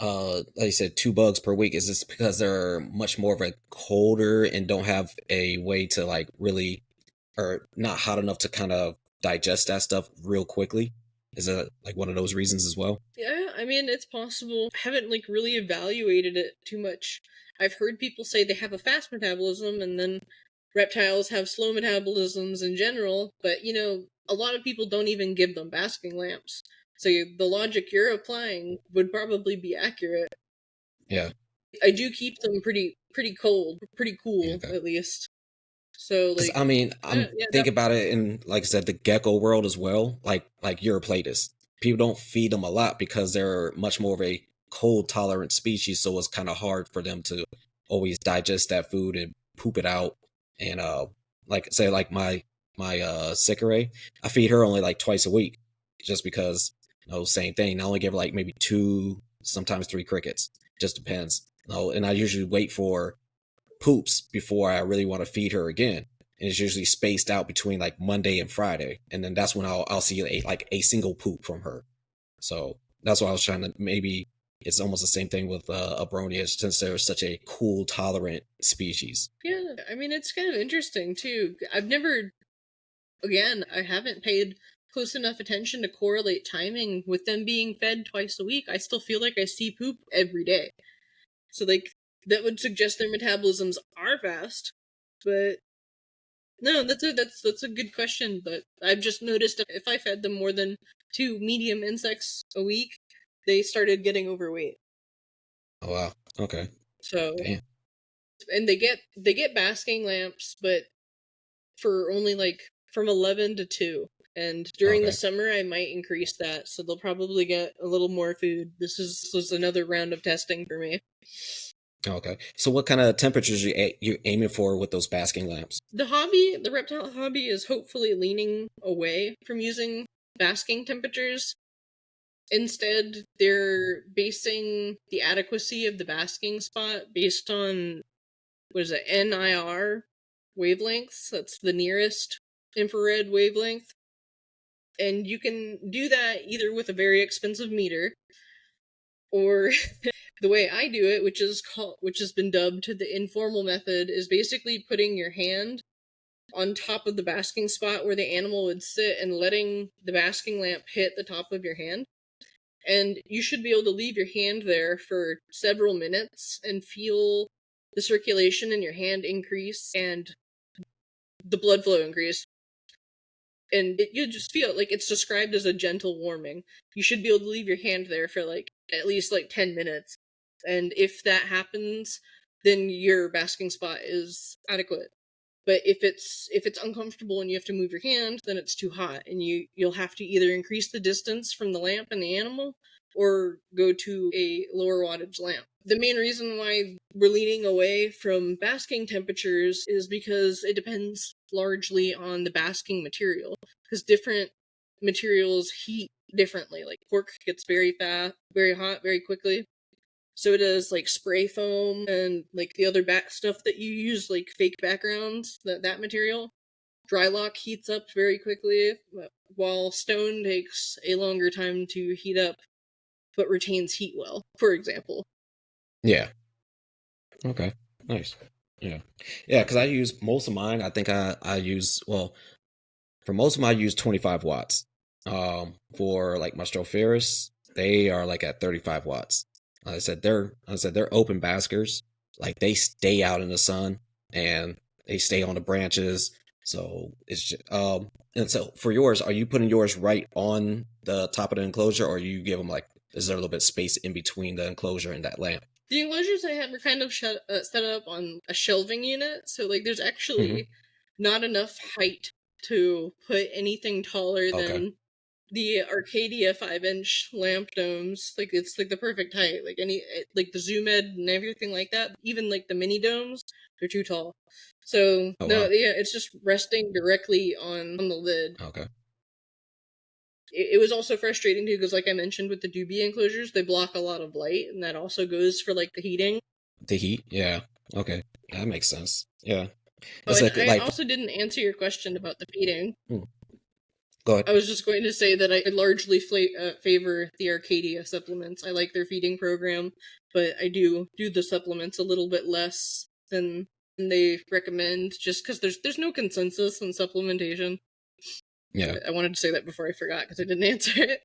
like you said, 2 bugs per week? Is this because they're much more of a colder and don't have a way to like really, or not hot enough to kind of digest that stuff real quickly? Is it like one of those reasons as well? Yeah, I mean, it's possible. I haven't like really evaluated it too much. I've heard people say they have a fast metabolism, and then reptiles have slow metabolisms in general, but a lot of people don't even give them basking lamps. So the logic you're applying would probably be accurate. Yeah. I do keep them pretty cold, pretty cool, Okay. at least. So Because like, I mean, I'm yeah, thinking about it in, like I said, the gecko world as well. Like Europlatys, people don't feed them a lot because they're much more of a cold tolerant species. So it's kind of hard for them to always digest that food and poop it out. And like say like my Sikare, I feed her only like twice a week, just because same thing. I only give her like maybe 2, sometimes 3 crickets. Just depends. And I usually wait for poops before I really want to feed her again. And it's usually spaced out between like Monday and Friday, and then that's when I'll see a single poop from her. So that's why I was trying to, maybe it's almost the same thing with Abronia, since they're such a cool tolerant species. Yeah, I mean, it's kind of interesting too. I haven't paid close enough attention to correlate timing with them being fed twice a week. I still feel like I see poop every day. So like, that would suggest their metabolisms are fast. But no, that's a good question. But I've just noticed if I fed them more than 2 medium insects a week, they started getting overweight. Oh wow. Okay. So, Damn. and they get basking lamps, but for only like from 11 to 2. And during the Okay. summer, I might increase that, so they'll probably get a little more food. This was another round of testing for me. Okay. So what kind of temperatures you aiming for with those basking lamps? The reptile hobby is hopefully leaning away from using basking temperatures. Instead, they're basing the adequacy of the basking spot based on, what is it, NIR wavelengths. That's the nearest infrared wavelength. And you can do that either with a very expensive meter, or the way I do it, which has been dubbed the informal method, is basically putting your hand on top of the basking spot where the animal would sit and letting the basking lamp hit the top of your hand. And you should be able to leave your hand there for several minutes and feel the circulation in your hand increase and the blood flow increase. And you just feel like it's described as a gentle warming. You should be able to leave your hand there for like at least like 10 minutes. And if that happens, then your basking spot is adequate. But if it's uncomfortable and you have to move your hand, then it's too hot, and you'll have to either increase the distance from the lamp and the animal, or go to a lower wattage lamp. The main reason why we're leaning away from basking temperatures is because it depends largely on the basking material, because different materials heat differently. Like cork gets very fast, very hot, very quickly. So does like spray foam and like the other back stuff that you use, like fake backgrounds, that material. Drylock heats up very quickly. while stone takes a longer time to heat up, but retains heat well, for example. Yeah. Okay. Nice. Yeah. Yeah, because I use most of mine. I think I use, well, for most of mine, I use 25 watts. For like my Stropharis, they are like at 35 watts. I said they're open baskers. Like they stay out in the sun and they stay on the branches. So it's just, and so for yours, are you putting yours right on the top of the enclosure, or you give them like, is there a little bit of space in between the enclosure and that lamp? The enclosures I had were kind of set up on a shelving unit, so like there's Hmm. actually not enough height to put anything taller Okay. than the Arcadia 5-inch lamp domes. Like it's like the perfect height. Like like the Zoom Ed and everything like that. Even like the mini domes, they're too tall. So Oh no, wow. yeah, it's just resting directly on the lid. Okay. It was also frustrating too because, like I mentioned, with the doobie enclosures, they block a lot of light, and that also goes for like the heating. The heat. Yeah. Okay. That makes sense. Yeah. Oh, It's and I like also didn't answer your question about the feeding. hmm, go ahead. I was just going to say that I largely favor the Arcadia supplements. I like their feeding program, but I do the supplements a little bit less than they recommend, just because there's no consensus on supplementation. Yeah. I wanted to say that before I forgot because I didn't answer it.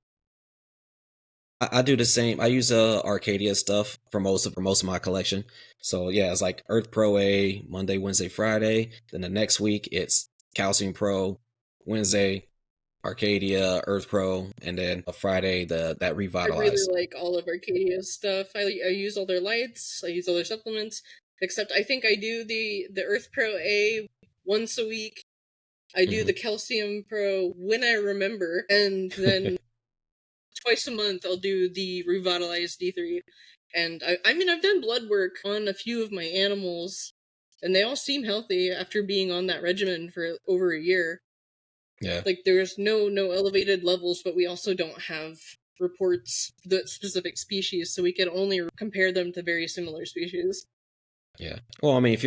I do the same. I use Arcadia stuff for most of my collection. So yeah, it's like Earth Pro A Monday, Wednesday, Friday. Then the next week it's Calcium Pro Wednesday, Arcadia, Earth Pro, and then a Friday that I really revitalize. like all of Arcadia's stuff. I use all their lights. I use all their supplements. Except I think I do the Earth Pro A once a week. I do Hmm. the Calcium Pro when I remember, and then twice a month I'll do the revitalized D3. And I mean I've done blood work on a few of my animals, and they all seem healthy after being on that regimen for over a year. Yeah. Like there's no elevated levels, but we also don't have reports for the specific species, so we can only compare them to very similar species. Yeah. Well, I mean, if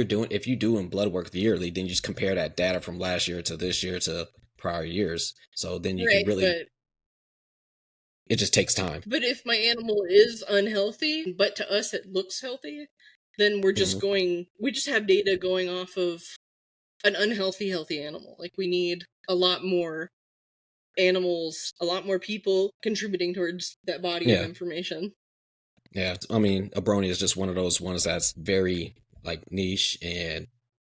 you doing blood work yearly, then you just compare that data from last year to this year to prior years. So then you can Right, really, it just takes time. but if my animal is unhealthy, but to us it looks healthy, then Hmm. we just have data going off of an unhealthy healthy animal. Like we need a lot more animals, a lot more people contributing towards that body of Yeah. information. Yeah, I mean, Abronia is just one of those ones that's very like niche, and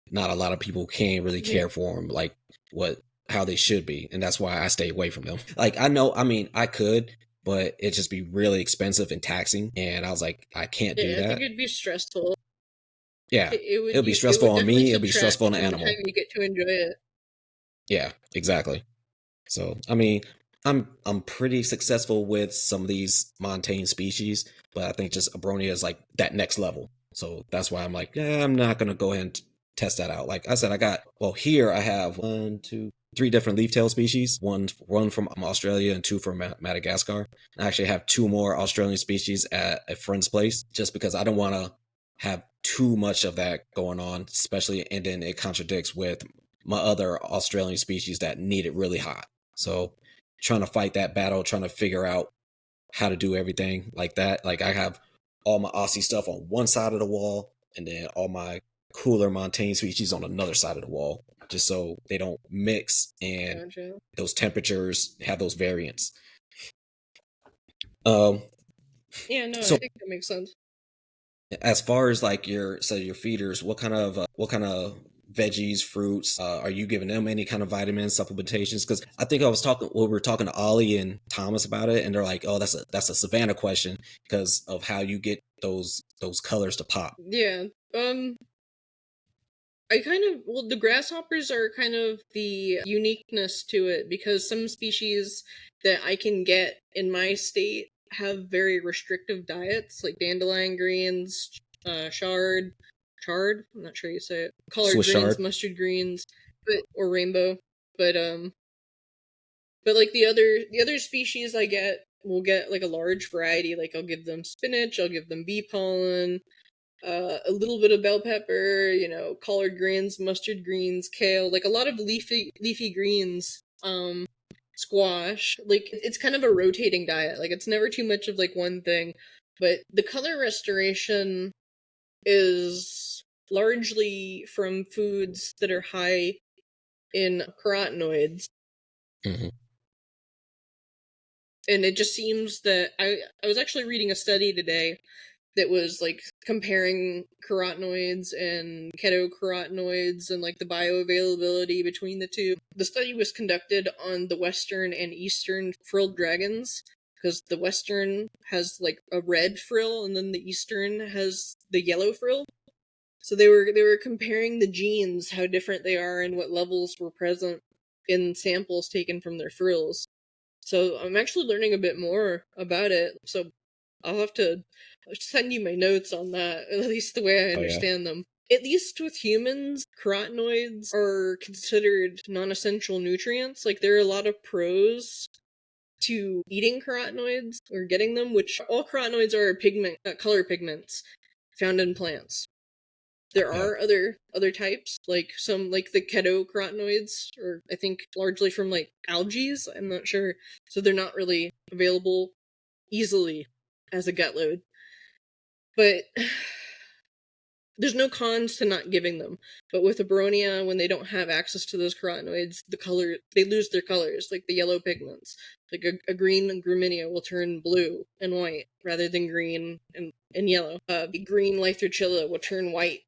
not a lot of people can really Yeah. care for them like what how they should be, and that's why I stay away from them. Like I know, I mean, I could, but it just be really expensive and taxing, and I was like, I can't do Yeah, I think that. it'd be stressful. Yeah, It it'll be it stressful would on definitely me. It'll be stressful on subtract the from the time animal. you get to enjoy it. Yeah, exactly. So, I mean, I'm pretty successful with some of these montane species, but I think just Abronia is like that next level. So that's why I'm like, yeah, I'm not gonna go ahead and test that out. Like I said, here I have one, two, three different leaf tail species. One from Australia and two from Madagascar. I actually have two more Australian species at a friend's place, just because I don't want to have too much of that going on, especially, and then it contradicts with my other Australian species that need it really hot. So trying to fight that battle, trying to figure out how to do everything like that. Like I have all my Aussie stuff on one side of the wall, and then all my cooler montane species on another side of the wall, just so they don't mix and Gotcha. those temperatures have those variants. Um, Yeah, no, I so think that makes sense. as far as like your feeders, what kind of veggies, fruits, are you giving them any kind of vitamins, supplementations? Because I think we were talking to Ollie and Thomas about it, and they're like, oh, that's a Savannah question because of how you get those colors to pop. Yeah. I kind of, well, the grasshoppers are kind of the uniqueness to it because some species that I can get in my state have very restrictive diets, like dandelion greens, chard. I'm not sure you say it. Collard Swiss greens, chard. mustard greens, or rainbow. But like the other species I get will get like a large variety. Like I'll give them spinach, I'll give them bee pollen, a little bit of bell pepper, collard greens, mustard greens, kale, like a lot of leafy greens. squash. Like, it's kind of a rotating diet. Like, it's never too much of like one thing. But the color restoration is largely from foods that are high in carotenoids. Mm-hmm. And it just seems that I was actually reading a study today that was like comparing carotenoids and ketocarotenoids and like the bioavailability between the two. The study was conducted on the western and eastern frilled dragons, because the western has like a red frill and then the eastern has the yellow frill. So they were comparing the genes, how different they are and what levels were present in samples taken from their frills. So I'm actually learning a bit more about it. So I'll have to send you my notes on that, at least the way I understand them. At least with humans, carotenoids are considered non-essential nutrients. Like, there are a lot of pros to eating carotenoids or getting them, which all carotenoids are color pigments found in plants. There are other types, like some, like the ketocarotenoids, or I think largely from like algae. I'm not sure. So they're not really available easily as a gut load. But there's no cons to not giving them. But with Abronia, when they don't have access to those carotenoids, they lose their colors, like the yellow pigments. Like a green graminia will turn blue and white rather than green and yellow. Green Lythrocilla will turn white.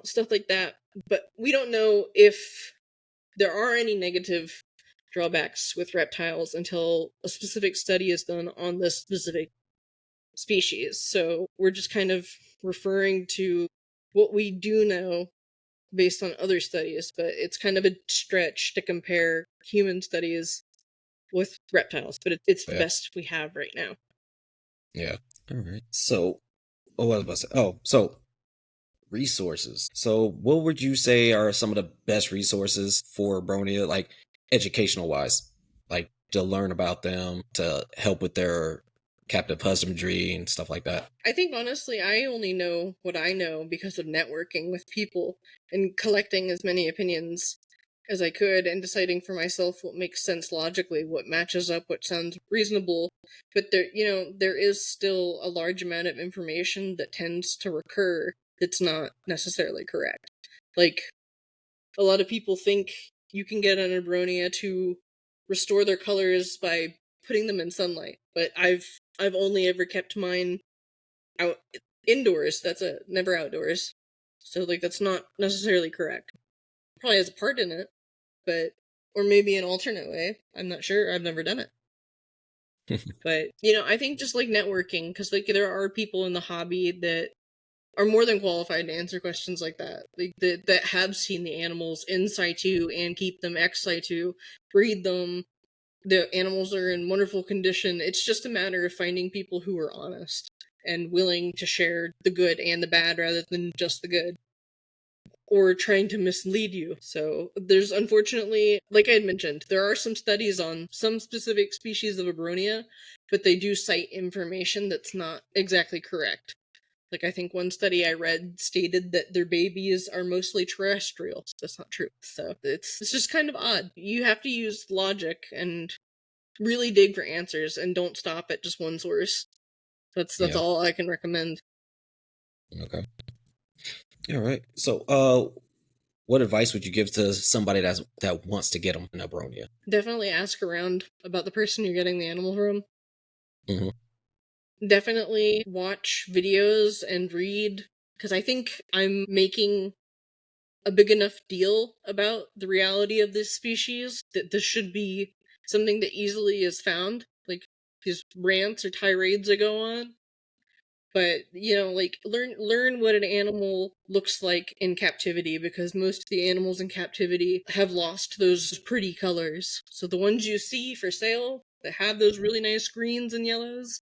Stuff like that. But we don't know if there are any negative drawbacks with reptiles until a specific study is done on this specific species. So we're just kind of referring to what we do know based on other studies, but it's kind of a stretch to compare human studies with reptiles, but it's the best we have right now. Yeah. All right. So, what was I about to say? Oh, so resources. So, what would you say are some of the best resources for Abronia, like educational wise, like to learn about them, to help with their captive husbandry and stuff like that? I think honestly, I only know what I know because of networking with people and collecting as many opinions as I could and deciding for myself what makes sense logically, what matches up, what sounds reasonable. But there is still a large amount of information that tends to recur that's not necessarily correct. Like, a lot of people think you can get an Abronia to restore their colors by putting them in sunlight, but I've only ever kept mine out indoors. That's it, never outdoors. So like, that's not necessarily correct. Probably has a part in it, but or maybe an alternate way. I'm not sure. I've never done it. But I think just like networking, because like there are people in the hobby that are more than qualified to answer questions like that. Like that have seen the animals in situ and keep them ex situ, breed them. The animals are in wonderful condition. It's just a matter of finding people who are honest and willing to share the good and the bad rather than just the good, or trying to mislead you. So there's, unfortunately, like I had mentioned, there are some studies on some specific species of Abronia, but they do cite information that's not exactly correct. Like, I think one study I read stated that their babies are mostly terrestrial. That's not true. So it's just kind of odd. You have to use logic and really dig for answers and don't stop at just one source. That's all I can recommend. Okay. All right. So, what advice would you give to somebody that wants to get them an Abronia? Definitely ask around about the person you're getting the animal from. Mm-hmm. Definitely watch videos and read, because I think I'm making a big enough deal about the reality of this species that this should be something that easily is found. Like, these rants or tirades I go on. But, like, learn what an animal looks like in captivity, because most of the animals in captivity have lost those pretty colors. So the ones you see for sale that have those really nice greens and yellows,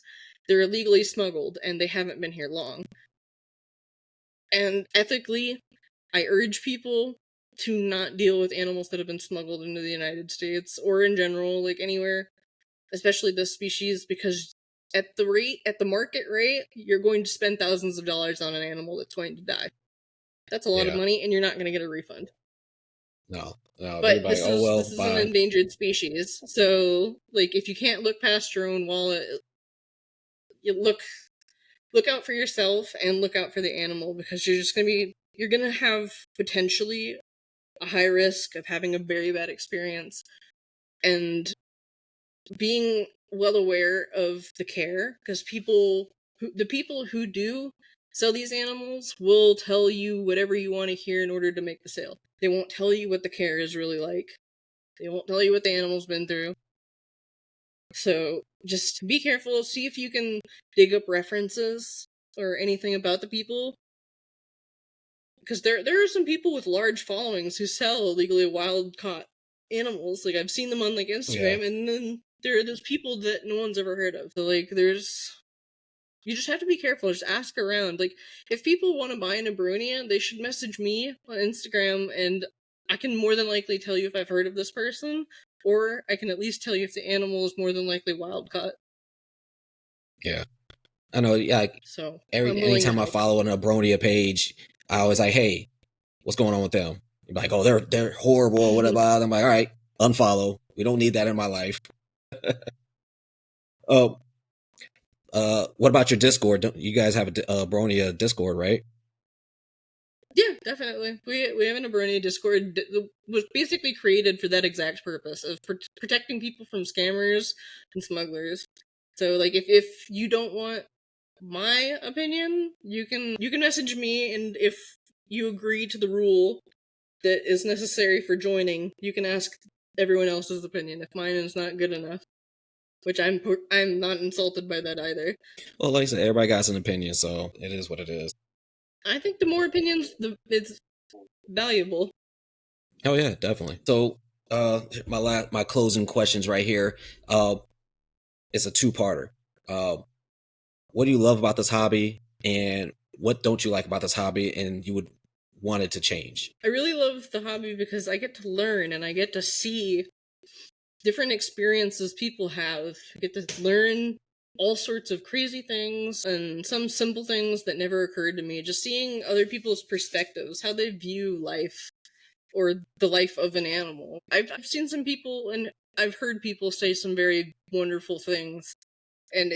they're illegally smuggled and they haven't been here long. And ethically, I urge people to not deal with animals that have been smuggled into the United States or in general, like anywhere, especially this species, because at the market rate, you're going to spend thousands of dollars on an animal that's going to die. That's a lot of money, and you're not going to get a refund. No. But Everybody, oh this well, is an bye. endangered species. So like if you can't look past your own wallet, you look out for yourself and look out for the animal, because you're gonna have potentially a high risk of having a very bad experience, and being well aware of the care, because the people who do sell these animals will tell you whatever you want to hear in order to make the sale. They won't tell you what the care is really like. They won't tell you what the animal's been through. So just be careful. See if you can dig up references or anything about the people, because there are some people with large followings who sell illegally wild caught animals. Like I've seen them on like Instagram, and then there are those people that no one's ever heard of. So like you just have to be careful. Just ask around. Like if people want to buy an Abronia, they should message me on Instagram, and I can more than likely tell you if I've heard of this person, or I can at least tell you if the animal is more than likely wild caught. Yeah, I know. Yeah, like, So I'm willing to anytime I help. follow an Abronia page, I always like, hey, what's going on with them? You're like, oh, they're horrible or whatever. I'm like, all right, unfollow. We don't need that in my life. Oh, what about your Discord? You guys have a Abronia Discord, right? Yeah, definitely. We have an Abronia Discord that was basically created for that exact purpose of protecting people from scammers and smugglers. So like if you don't want my opinion, you can message me, and if you agree to the rule that is necessary for joining, you can ask everyone else's opinion if mine is not good enough. Which I'm not insulted by that either. Well, like I said, everybody got an opinion, so it is what it is. I think the more opinions, it's valuable. Oh yeah, definitely. So, my closing questions right here. It's a two-parter. What do you love about this hobby, and what don't you like about this hobby, and you would want it to change? I really love the hobby because I get to learn and I get to see different experiences people have. I get to learn all sorts of crazy things and some simple things that never occurred to me. Just seeing other people's perspectives, how they view life or the life of an animal. I've seen some people and I've heard people say some very wonderful things. And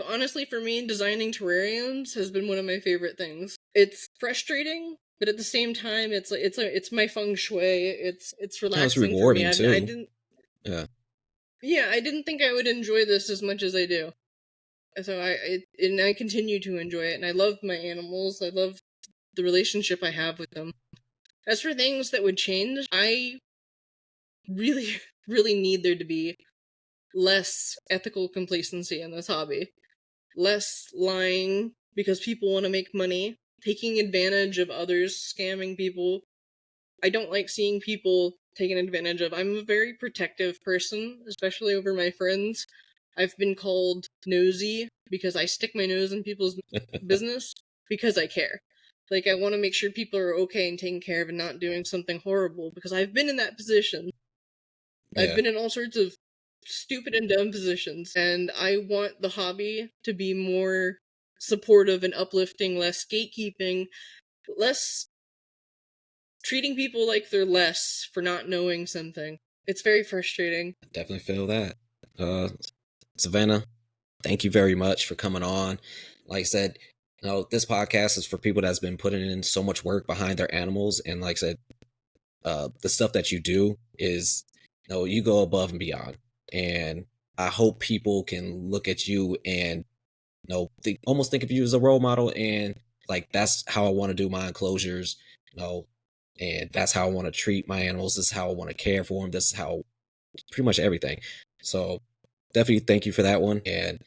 honestly, for me, designing terrariums has been one of my favorite things. It's frustrating, but at the same time, it's my feng shui. It's Oh, it's relaxing for me. rewarding I too. didn't Yeah. Yeah, I didn't think I would enjoy this as much as I do. So I continue to enjoy it, and I love my animals. I love the relationship I have with them. As for things that would change, I really, really need there to be less ethical complacency in this hobby. Less lying because people want to make money, taking advantage of others, scamming people. I don't like seeing people taken advantage of. I'm a very protective person, especially over my friends. I've been called nosy because I stick my nose in people's business because I care. Like, I want to make sure people are okay and taken care of and not doing something horrible, because I've been in that position. I've Yeah. been in all sorts of stupid and dumb positions, and I want the hobby to be more supportive and uplifting, less gatekeeping, less treating people like they're less for not knowing something. It's very frustrating. Definitely feel that. Savannah, thank you very much for coming on. Like I said, this podcast is for people that's been putting in so much work behind their animals, and like I said, the stuff that you do is, you go above and beyond. And I hope people can look at you and almost think of you as a role model, and like that's how I want to do my enclosures, and that's how I want to treat my animals. This is how I want to care for them. This is how pretty much everything. So definitely thank you for that one. And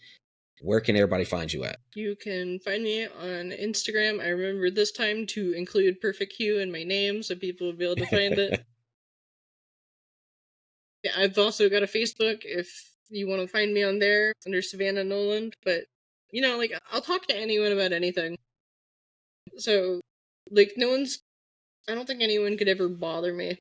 where can everybody find you at? You can find me on Instagram. I remember this time to include Perfect Hue in my name so people will be able to find it. Yeah, I've also got a Facebook if you want to find me on there under Savannah Nolan. But, like, I'll talk to anyone about anything. So, like, I don't think anyone could ever bother me.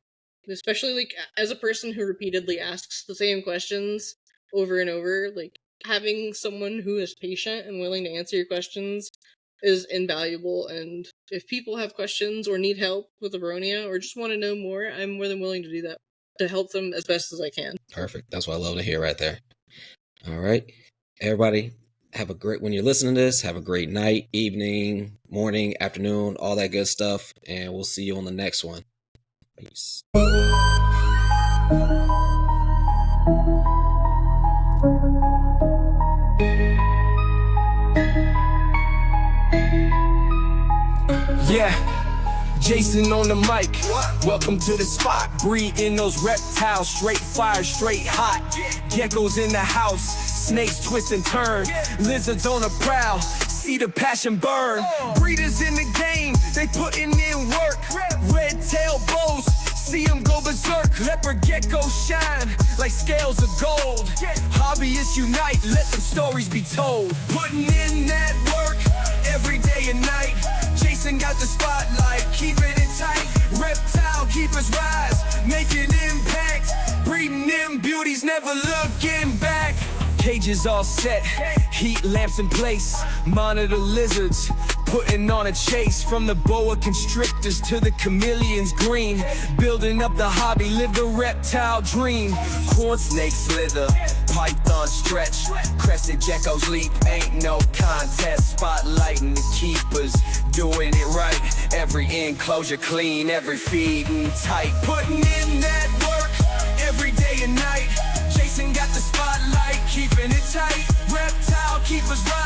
Especially, like, as a person who repeatedly asks the same questions over and over, like, having someone who is patient and willing to answer your questions is invaluable, and if people have questions or need help with Abronia or just want to know more, I'm more than willing to do that, to help them as best as I can. Perfect. That's what I love to hear right there. All right. Everybody, when you're listening to this, have a great night, evening, morning, afternoon, all that good stuff. And we'll see you on the next one. Peace. Yeah, Jason on the mic. Welcome to the spot. Breeding those reptiles, straight fire, straight hot. Geckos in the house, snakes twist and turn. Lizards on the prowl, see the passion burn. Breeders in the game, they putting in work. Red tail bows, see them go berserk. Leopard geckos shine like scales of gold. Hobbyists unite, let them stories be told. Putting in that work every day and night. Jason got the spotlight, keeping it tight. Reptile keepers rise, making impact. Breeding them beauties, never looking back. Cages all set, heat lamps in place. Monitor lizards, putting on a chase. From the boa constrictors to the chameleons green. Building up the hobby, live the reptile dream. Corn snakes slither, python stretch. Crested geckos leap, ain't no contest. Spotlighting the keepers, doing it right. Every enclosure clean, every feeding tight. Putting in that work every day and night. Jason got the spotlight, keeping it tight. Reptile keepers right.